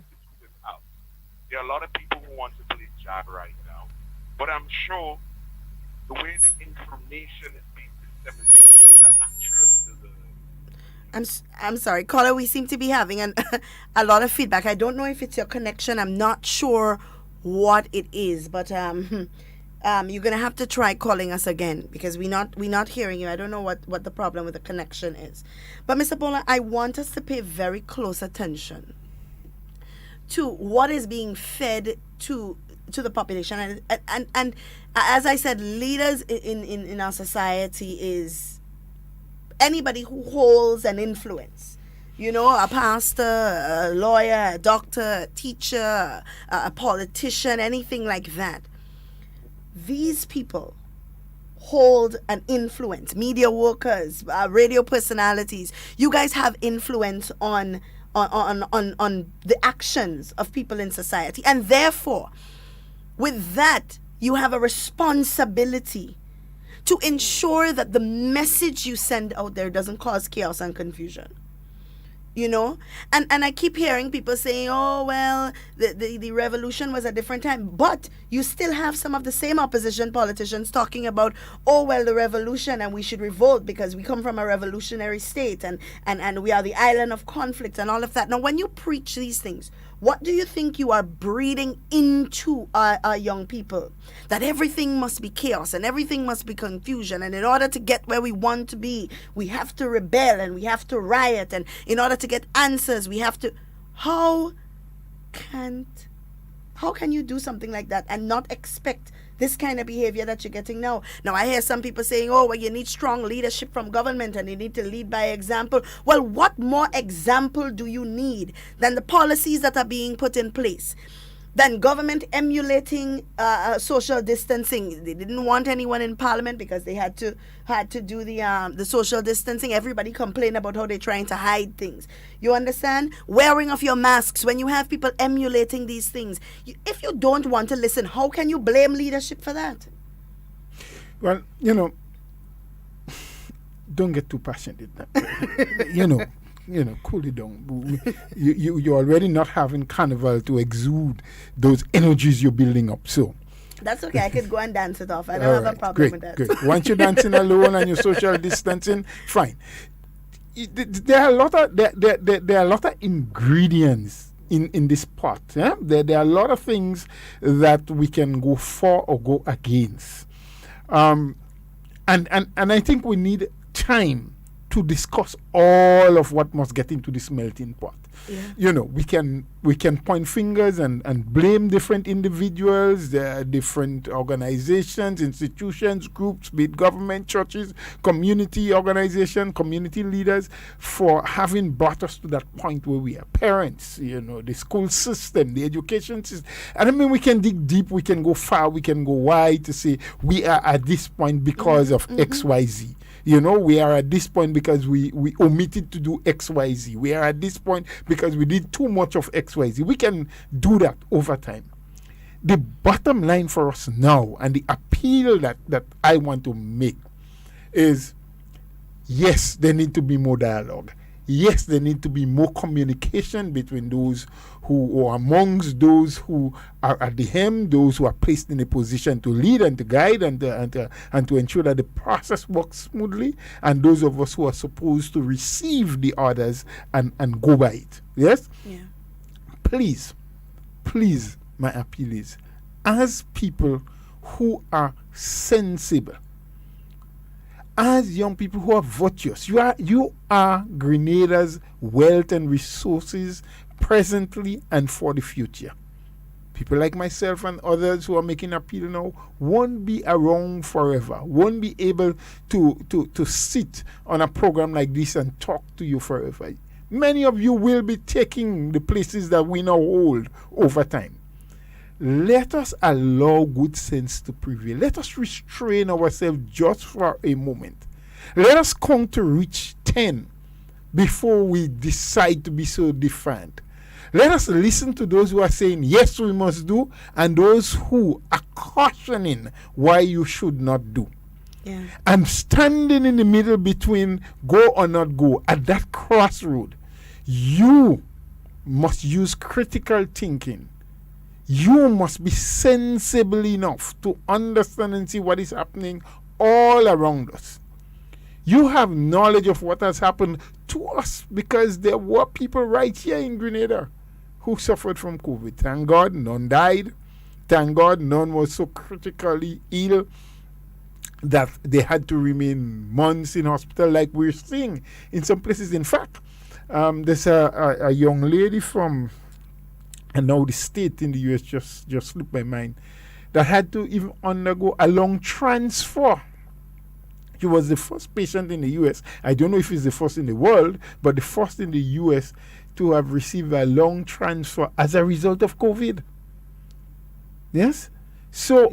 S12: There are a lot of people who want to play jab right now, but I'm sure the way the information is being disseminated, the accuracy to the
S4: I'm sorry, caller. We seem to be having a lot of feedback. I don't know if it's your connection. I'm not sure what it is, but you're gonna have to try calling us again because we're not hearing you. I don't know what the problem with the connection is. But Mr. Bola, I want us to pay very close attention to what is being fed to the population, and as I said, leaders in our society is anybody who holds an influence. You know, a pastor, a lawyer, a doctor, a teacher, a politician, anything like that. These people hold an influence. Media workers, radio personalities. You guys have influence on the actions of people in society, and therefore, with that, you have a responsibility to ensure that the message you send out there doesn't cause chaos and confusion. You know, and I keep hearing people saying, oh, well, the revolution was a different time. But you still have some of the same opposition politicians talking about, oh, well, the revolution and we should revolt because we come from a revolutionary state and we are the island of conflict and all of that. Now, when you preach these things, what do you think you are breeding into our young people? That everything must be chaos and everything must be confusion. And in order to get where we want to be, we have to rebel and we have to riot. And in order to get answers, we have to... How can you do something like that and not expect this kind of behavior that you're getting now? Now, I hear some people saying, oh, well, you need strong leadership from government and you need to lead by example. Well, what more example do you need than the policies that are being put in place? Than government emulating social distancing. They didn't want anyone in parliament because they had to do the social distancing. Everybody complained about how they're trying to hide things. You understand? Wearing of your masks. When you have people emulating these things, if you don't want to listen, how can you blame leadership for that?
S5: Well, you know, don't get too passionate. You know, cool it down. You're already not having carnival to exude those energies you're building up. So
S4: that's okay. I could go and dance it off. I don't have a problem with that.
S5: Great. Once you're dancing alone and you're social distancing, fine. There are a lot of ingredients in this pot. Yeah? There are a lot of things that we can go for or go against. And I think we need time to discuss all of what must get into this melting pot. Yeah. You know, we can point fingers and blame different individuals, different organizations, institutions, groups, be it government, churches, community organization, community leaders, for having brought us to that point where we are. Parents, you know, the school system, the education system. And I mean, we can dig deep, we can go far, we can go wide to say we are at this point because of XYZ. You know, we are at this point because we omitted to do XYZ. We are at this point because we did too much of XYZ. We can do that over time. The bottom line for us now, and the appeal that I want to make, is yes, there need to be more dialogue. Yes, there need to be more communication between those who, or amongst those who are at the helm, those who are placed in a position to lead and to guide and to ensure that the process works smoothly, and those of us who are supposed to receive the orders and go by it. Yes? Yeah. Please, my appeal is, as people who are sensible, as young people who are virtuous, you are Grenada's wealth and resources presently and for the future. People like myself and others who are making appeal now won't be around forever, won't be able to sit on a program like this and talk to you forever. Many of you will be taking the places that we now hold over time. let us allow good sense to prevail. Let us restrain ourselves just for a moment. Let us count to reach 10 before we decide to be so defiant. Let us listen to those who are saying, yes, we must do, and those who are cautioning why you should not do.
S4: Yeah.
S5: And standing in the middle between go or not go, at that crossroad, you must use critical thinking. You must be sensible enough to understand and see what is happening all around us. You have knowledge of what has happened to us because there were people right here in Grenada who suffered from COVID. Thank God none died. Thank God none was so critically ill that they had to remain months in hospital like we're seeing in some places. In fact, there's a young lady from, and now the state in the US just slipped my mind, that had to even undergo a lung transfer. He was the first patient in the US. I don't know if he's the first in the world, but the first in the US to have received a lung transfer as a result of COVID. Yes? So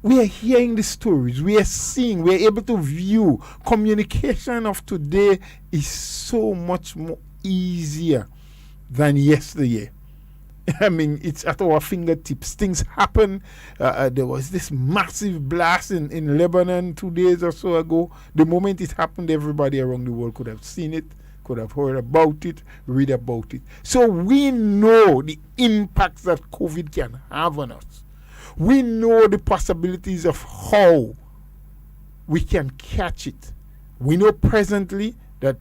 S5: we are hearing the stories, we are seeing, we are able to view. Communication of today is so much more easier than yesterday. I mean, it's at our fingertips. Things happen. There was this massive blast in Lebanon 2 days or so ago. The moment it happened, everybody around the world could have seen it, could have heard about it, read about it. So we know the impacts that COVID can have on us. We know the possibilities of how we can catch it. We know presently that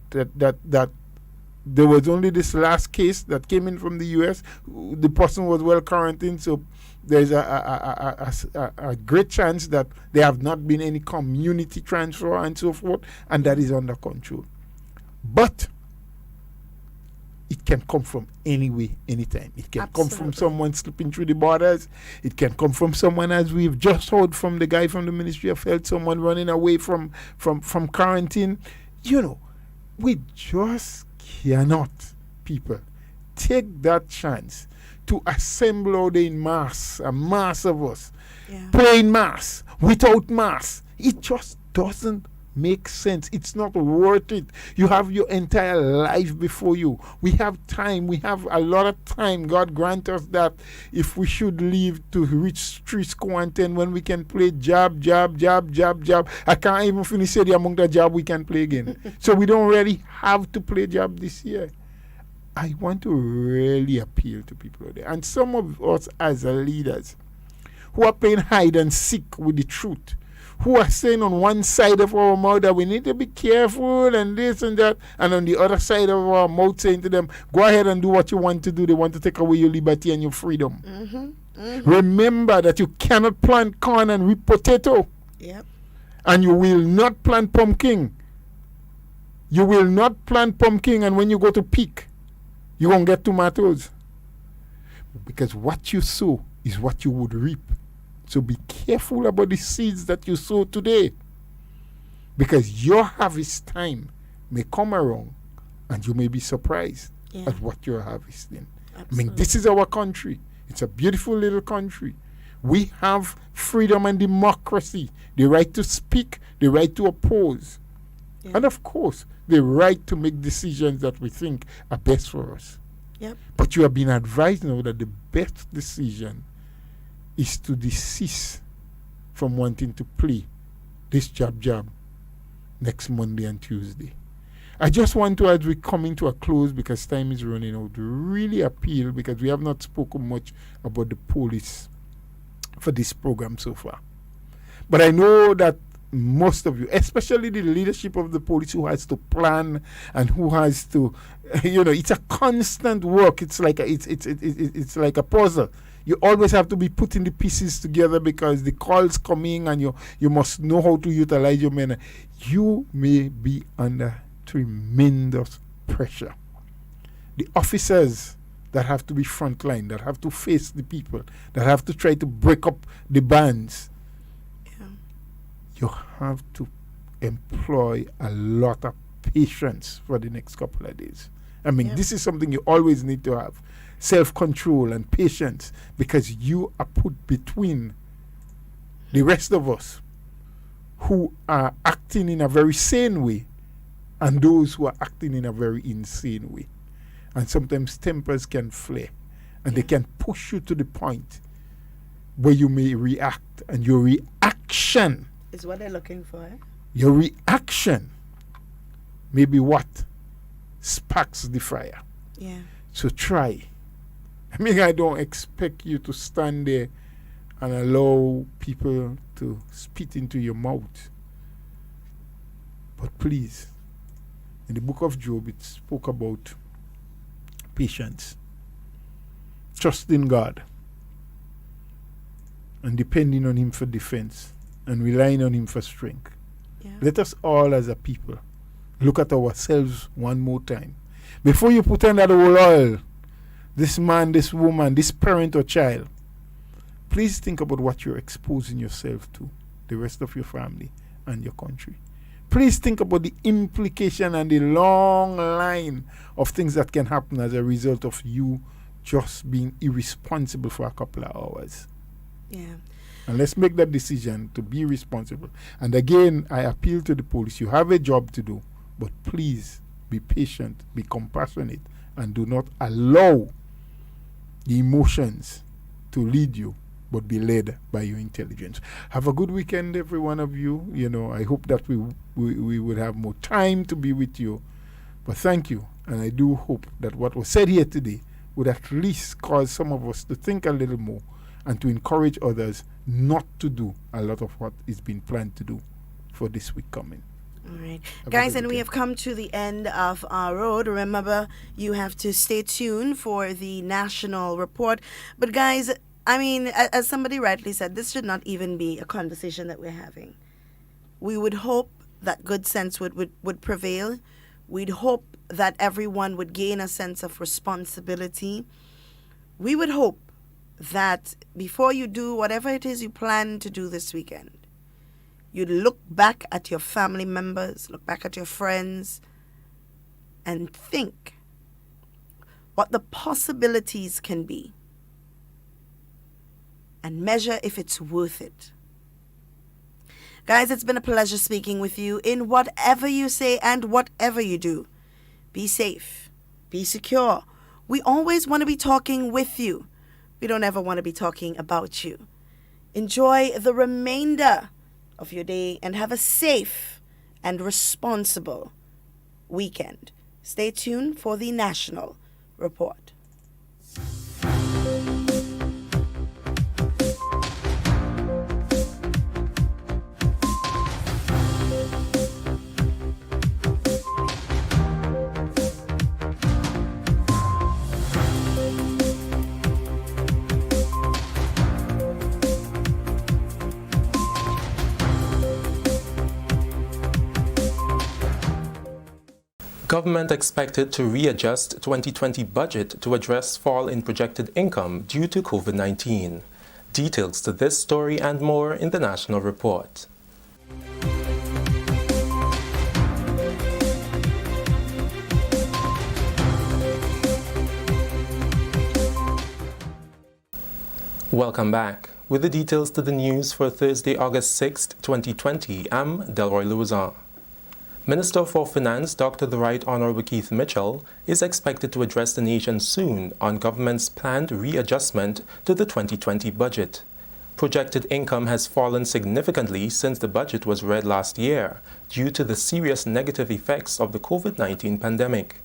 S5: there was only this last case that came in from the US. The person was well quarantined, so there's a great chance that there have not been any community transfer and so forth, and that is under control. But it can come from anywhere, anytime. It can come from someone slipping through the borders. It can come from someone, as we've just heard from the guy from the Ministry of Health, someone running away from quarantine. You know, we just cannot, people, take that chance to assemble out in mass, a mass of us, playing mass, without mass. It just doesn't make sense. It's not worth it. You have your entire life before you. We have time. We have a lot of time. God grant us that if we should live to reach 310 when we can play jab. I can't even finish the among the jab we can play again. So we don't really have to play jab this year. I want to really appeal to people out there. And some of us as leaders who are playing hide and seek with the truth, who are saying on one side of our mouth that we need to be careful and this and that, and on the other side of our mouth saying to them, go ahead and do what you want to do. They want to take away your liberty and your freedom. Remember that you cannot plant corn and reap potato. And you will not plant pumpkin. You will not plant pumpkin, and when you go to pick, you won't get tomatoes. Because what you sow is what you would reap. So be careful about the seeds that you sow today, because your harvest time may come around and you may be surprised at what you're harvesting. I mean, this is our country. It's a beautiful little country. We have freedom and democracy, the right to speak, the right to oppose, and of course, the right to make decisions that we think are best for us. But you have been advised now that the best decision is to desist from wanting to play this jab next Monday and Tuesday. I just want to, as we're coming to a close because time is running out, really appeal, because we have not spoken much about the police for this program so far. But I know that most of you, especially the leadership of the police, who has to plan and who has to, it's a constant work. It's like it's like a puzzle. You always have to be putting the pieces together because the calls coming, and you must know how to utilize your men. You may be under tremendous pressure. The officers that have to be frontline, that have to face the people, that have to try to break up the bands, you have to employ a lot of patience for the next couple of days. I mean, this is something you always need to have. self-control and patience, because you are put between the rest of us who are acting in a very sane way and those who are acting in a very insane way. And sometimes tempers can flare and they can push you to the point where you may react, and your reaction
S4: is what they're looking for.
S5: Your reaction may be what sparks the fire.
S4: Yeah.
S5: So try. I mean, I don't expect you to stand there and allow people to spit into your mouth. But please, in the book of Job, it spoke about patience, trust in God, and depending on Him for defense, and relying on Him for strength.
S4: Yeah.
S5: Let us all as a people look at ourselves one more time. Before you put under the whole oil, this man, this woman, this parent or child, please think about what you're exposing yourself to, the rest of your family and your country. Please think about the implication and the long line of things that can happen as a result of you just being irresponsible for a couple of hours.
S4: Yeah.
S5: And let's make that decision to be responsible. And again, I appeal to the police. You have a job to do, but please be patient, be compassionate, and do not allow the emotions to lead you, but be led by your intelligence. Have a good weekend, every one of you. You know, I hope that we would have more time to be with you. But thank you. And I do hope that what was said here today would at least cause some of us to think a little more and to encourage others not to do a lot of what is being planned to do for this week coming.
S4: All right. Guys, and we have come to the end of our road. Remember, you have to stay tuned for the national report. But guys, I mean, as somebody rightly said, this should not even be a conversation that we're having. We would hope that good sense would prevail. We'd hope that everyone would gain a sense of responsibility. We would hope that before you do whatever it is you plan to do this weekend, you'd look back at your family members, look back at your friends, and think what the possibilities can be, and measure if it's worth it. Guys, it's been a pleasure speaking with you. In whatever you say and whatever you do, be safe, be secure. We always want to be talking with you. We don't ever want to be talking about you. Enjoy the remainder of your day and have a safe and responsible weekend. Stay tuned for the National Report.
S16: Government expected to readjust 2020 budget to address fall in projected income due to COVID-19. Details to this story and more in the National Report. Welcome back. With the details to the news for Thursday, August 6, 2020, I'm Delroy Lauzan. Minister for Finance, Dr. The Right Honorable Keith Mitchell, is expected to address the nation soon on government's planned readjustment to the 2020 budget. Projected income has fallen significantly since the budget was read last year due to the serious negative effects of the COVID-19 pandemic.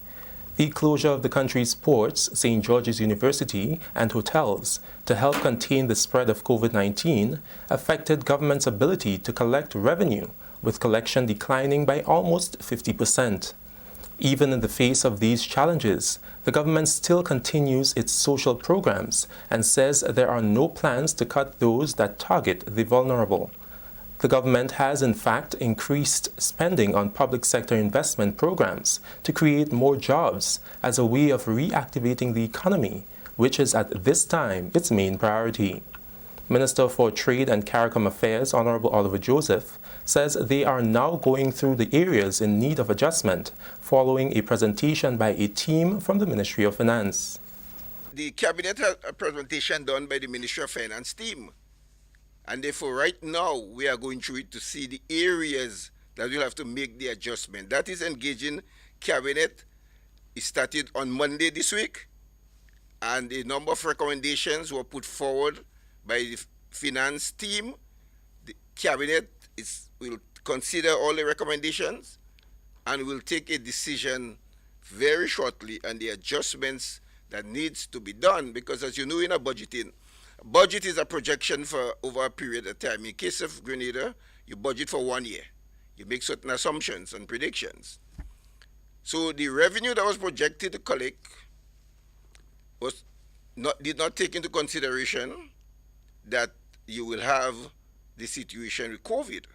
S16: The closure of the country's ports, St. George's University, and hotels to help contain the spread of COVID-19 affected government's ability to collect revenue, with collection declining by almost 50%. Even in the face of these challenges, the government still continues its social programs and says there are no plans to cut those that target the vulnerable. The government has in fact increased spending on public sector investment programs to create more jobs as a way of reactivating the economy, which is at this time its main priority. Minister for Trade and CARICOM Affairs, Honorable Oliver Joseph, says they are now going through the areas in need of adjustment following a presentation by a team from the Ministry of Finance.
S17: The cabinet had a presentation done by the Ministry of Finance team. And therefore, right now, we are going through it to see the areas that we'll have to make the adjustment. That is engaging cabinet. It started on Monday this week, and a number of recommendations were put forward by the finance team. The cabinet will consider all the recommendations and will take a decision very shortly on the adjustments that needs to be done, because as you know, in a budgeting, budget is a projection for over a period of time. In case of Grenada, you budget for 1 year. You make certain assumptions and predictions. So the revenue that was projected to collect did not take into consideration that you will have the situation with COVID.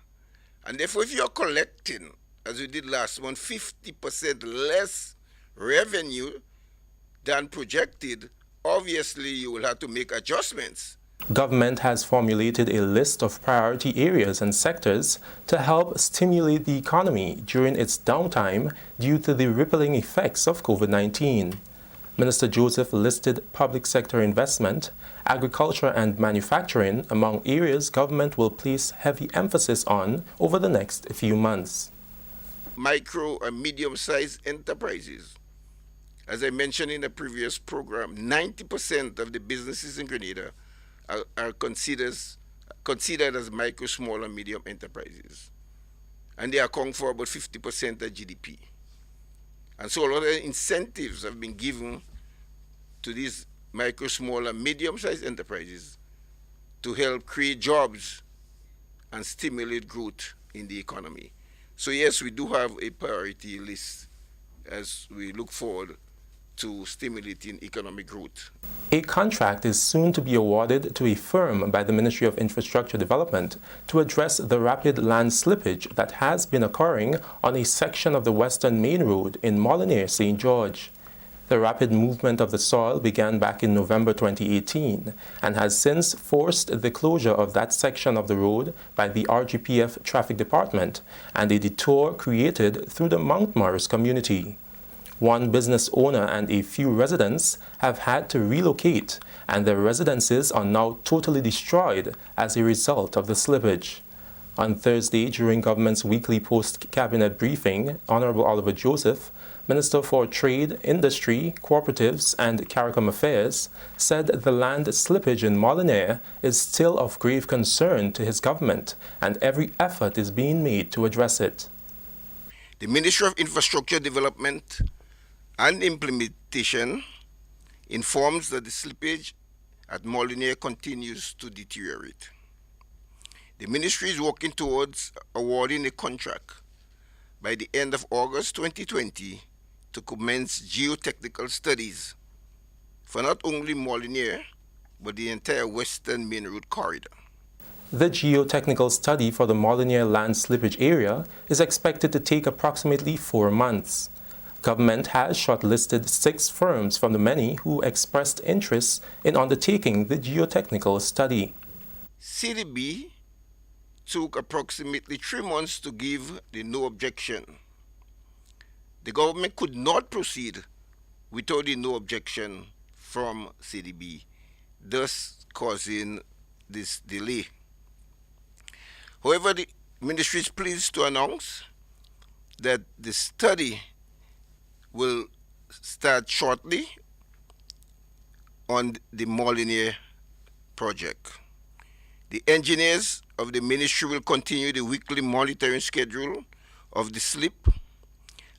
S17: And therefore, if you're collecting, as we did last month, 50% less revenue than projected, obviously you will have to make adjustments.
S16: Government has formulated a list of priority areas and sectors to help stimulate the economy during its downtime due to the rippling effects of COVID-19. Minister Joseph listed public sector investment, agriculture and manufacturing among areas government will place heavy emphasis on over the next few months.
S17: Micro and medium-sized enterprises. As I mentioned in the previous program, 90% of the businesses in Grenada are considered as micro, small, and medium enterprises. And they account for about 50% of GDP. And so a lot of incentives have been given to these micro, small, and medium-sized enterprises to help create jobs and stimulate growth in the economy. So yes, we do have a priority list as we look forward to stimulating economic growth.
S16: A contract is soon to be awarded to a firm by the Ministry of Infrastructure Development to address the rapid land slippage that has been occurring on a section of the Western Main Road in Molyneux, St. George. The rapid movement of the soil began back in November 2018 and has since forced the closure of that section of the road by the RGPF Traffic Department and a detour created through the Mount Morris community. One business owner and a few residents have had to relocate, and their residences are now totally destroyed as a result of the slippage. On Thursday, during government's weekly post-cabinet briefing, Honorable Oliver Joseph, Minister for Trade, Industry, Cooperatives and CARICOM Affairs, said the land slippage in Molyneux is still of grave concern to his government, and every effort is being made to address it.
S17: The Ministry of Infrastructure Development and Implementation informs that the slippage at Molyneux continues to deteriorate. The ministry is working towards awarding a contract by the end of August 2020 to commence geotechnical studies for not only Molyneux, but the entire Western Main Road corridor.
S16: The geotechnical study for the Molyneux land slippage area is expected to take approximately 4 months. Government has shortlisted 6 firms from the many who expressed interest in undertaking the geotechnical study.
S17: CDB took approximately 3 months to give the no objection. The government could not proceed without the no objection from CDB, thus causing this delay. However, the ministry is pleased to announce that the study will start shortly on the Molyneux project. The engineers of the ministry will continue the weekly monitoring schedule of the slip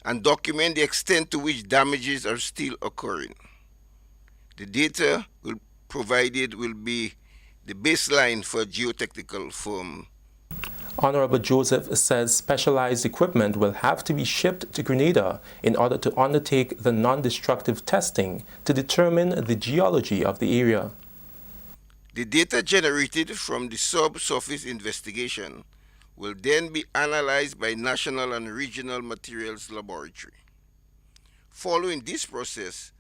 S17: and document the extent to which damages are still occurring. The data provided will be the baseline for a geotechnical firm.
S16: Honorable Joseph says specialized equipment will have to be shipped to Grenada in order to undertake the non-destructive testing to determine the geology of the area.
S17: The data generated from the subsurface investigation will then be analyzed by National and Regional Materials Laboratory. Following this process,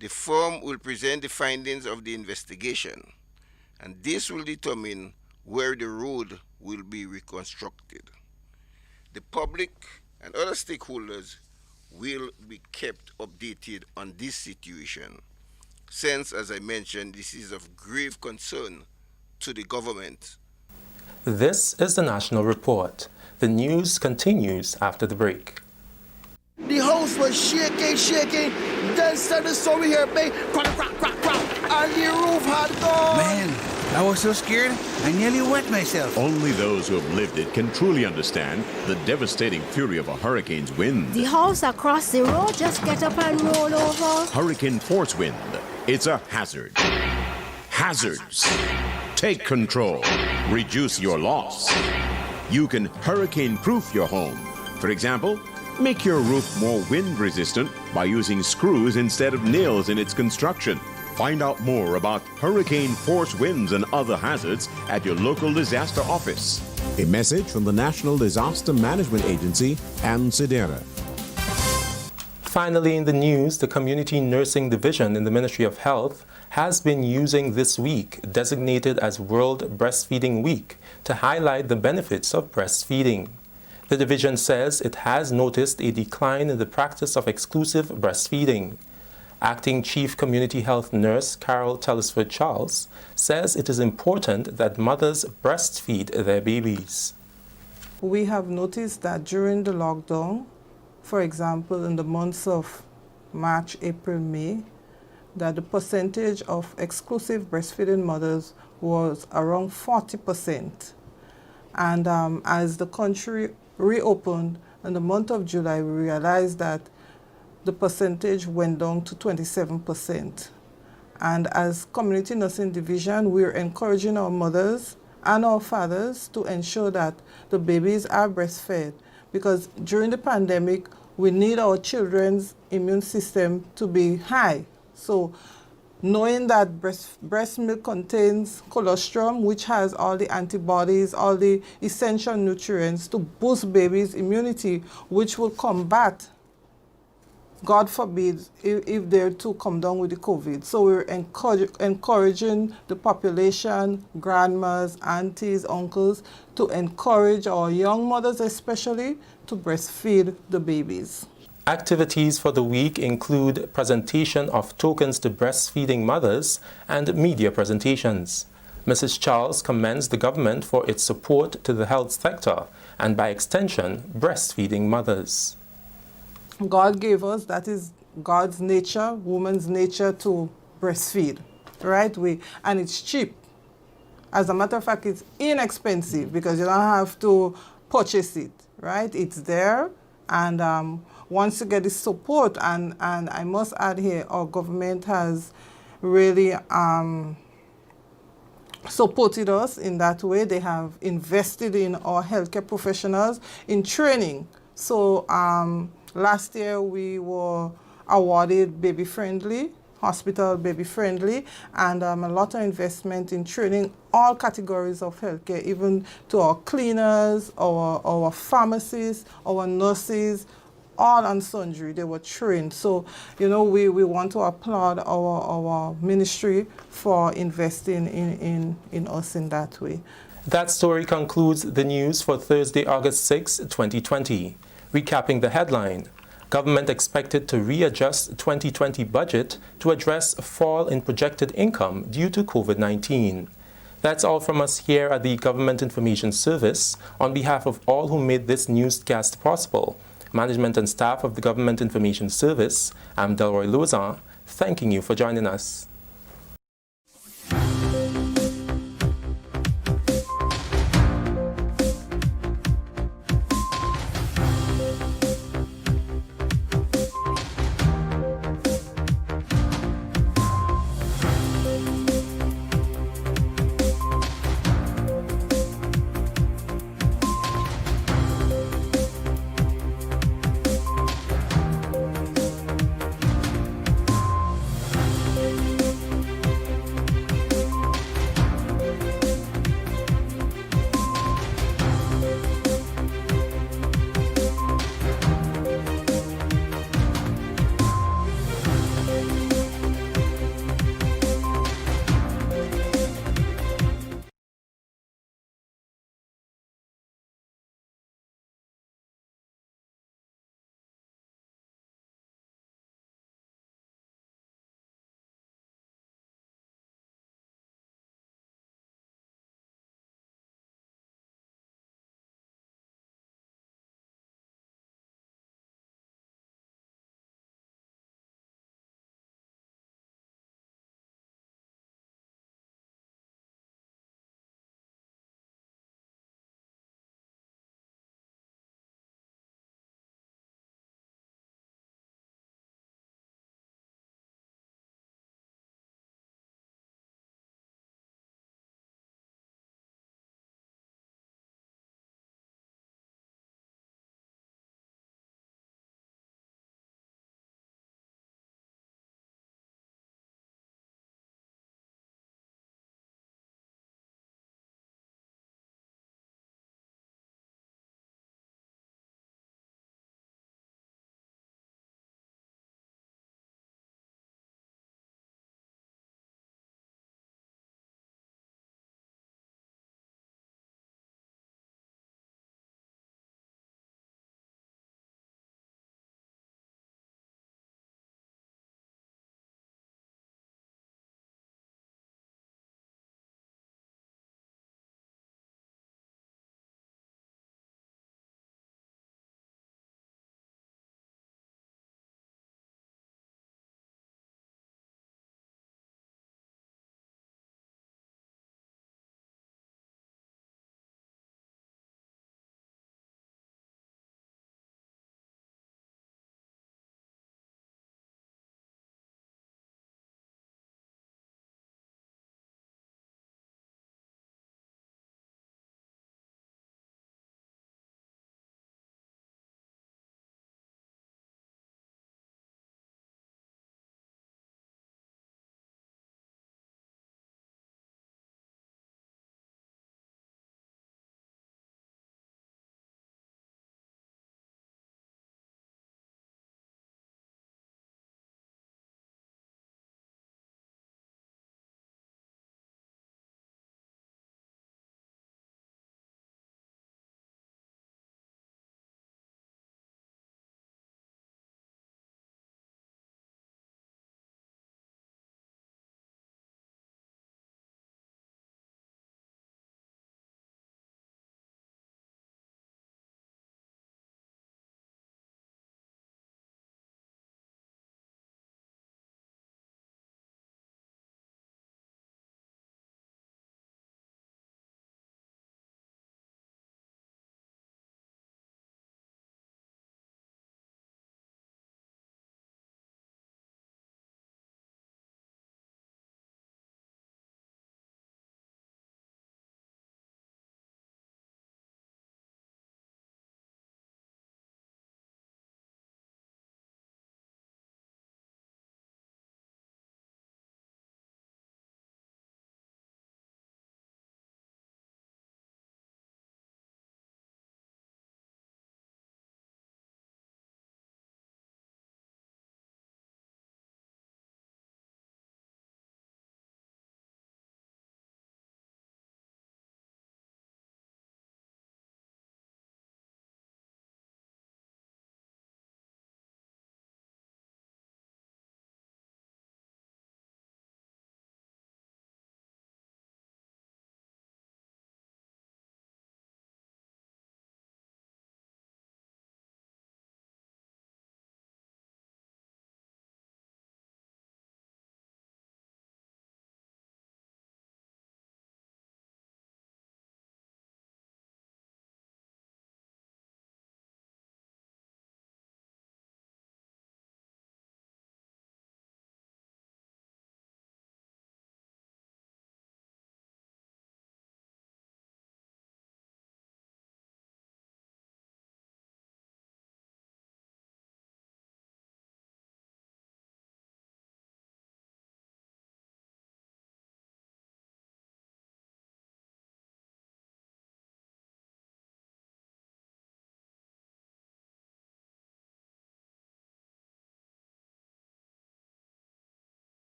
S17: the firm will present the findings of the investigation, and this will determine where the road will be reconstructed. The public and other stakeholders will be kept updated on this situation since, as I mentioned, this is of grave concern to the government.
S16: This is the National Report. The news continues after the break.
S2: The house was shaking. Then suddenly saw we hear bang, crack, and the roof had gone.
S18: Man, I was so scared, I nearly wet myself.
S19: Only those who have lived it can truly understand the devastating fury of a hurricane's wind.
S20: The house across the road just get up and roll over.
S19: Hurricane force wind. It's a hazard. Hazards. Take control. Reduce your loss. You can hurricane-proof your home. For example, make your roof more wind-resistant by using screws instead of nails in its construction. Find out more about hurricane force winds and other hazards at your local disaster office.
S21: A message from the National Disaster Management Agency and SEDERA.
S16: Finally, in the news, the Community Nursing Division in the Ministry of Health has been using this week, designated as World Breastfeeding Week, to highlight the benefits of breastfeeding. The division says it has noticed a decline in the practice of exclusive breastfeeding. Acting Chief Community Health Nurse Carol Telesford Charles says it is important that mothers breastfeed their babies.
S22: We have noticed that during the lockdown, for example, in the months of March, April, May, that the percentage of exclusive breastfeeding mothers was around 40%. And as the country reopened in the month of July, we realized that the percentage went down to 27%. And as Community Nursing Division, we're encouraging our mothers and our fathers to ensure that the babies are breastfed, because during the pandemic, we need our children's immune system to be high. So knowing that breast milk contains colostrum, which has all the antibodies, all the essential nutrients to boost babies' immunity, which will combat, God forbid, if they're to come down with the COVID. So we're encouraging the population, grandmas, aunties, uncles, to encourage our young mothers especially to breastfeed the babies.
S16: Activities for the week include presentation of tokens to breastfeeding mothers and media presentations. Mrs. Charles commends the government for its support to the health sector and, by extension, breastfeeding mothers.
S22: God gave us, that is God's nature, woman's nature, to breastfeed, right? And it's cheap. As a matter of fact, it's inexpensive because you don't have to purchase it, right? It's there, and once you get the support, and I must add here, our government has really supported us in that way. They have invested in our healthcare professionals in training. So last year we were awarded Baby Friendly, Hospital Baby Friendly, and a lot of investment in training all categories of healthcare, even to our cleaners, our pharmacists, our nurses, all and sundry, they were trained. So, you know, we want to applaud our ministry for investing in us in that way.
S16: That story concludes the news for Thursday, August 6, 2020. Recapping the headline, government expected to readjust 2020 budget to address a fall in projected income due to COVID-19. That's all from us here at the Government Information Service. On behalf of all who made this newscast possible, management and staff of the Government Information Service, I'm Delroy Lauzon, thanking you for joining us.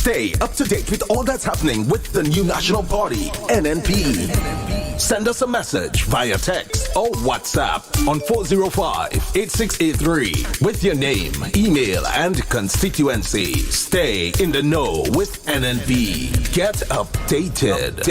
S1: Stay up to date with all that's happening with the new National Party, NNP. Send us a message via text or WhatsApp on 405-8683 with your name, email, and constituency. Stay in the know with NNP. Get updated.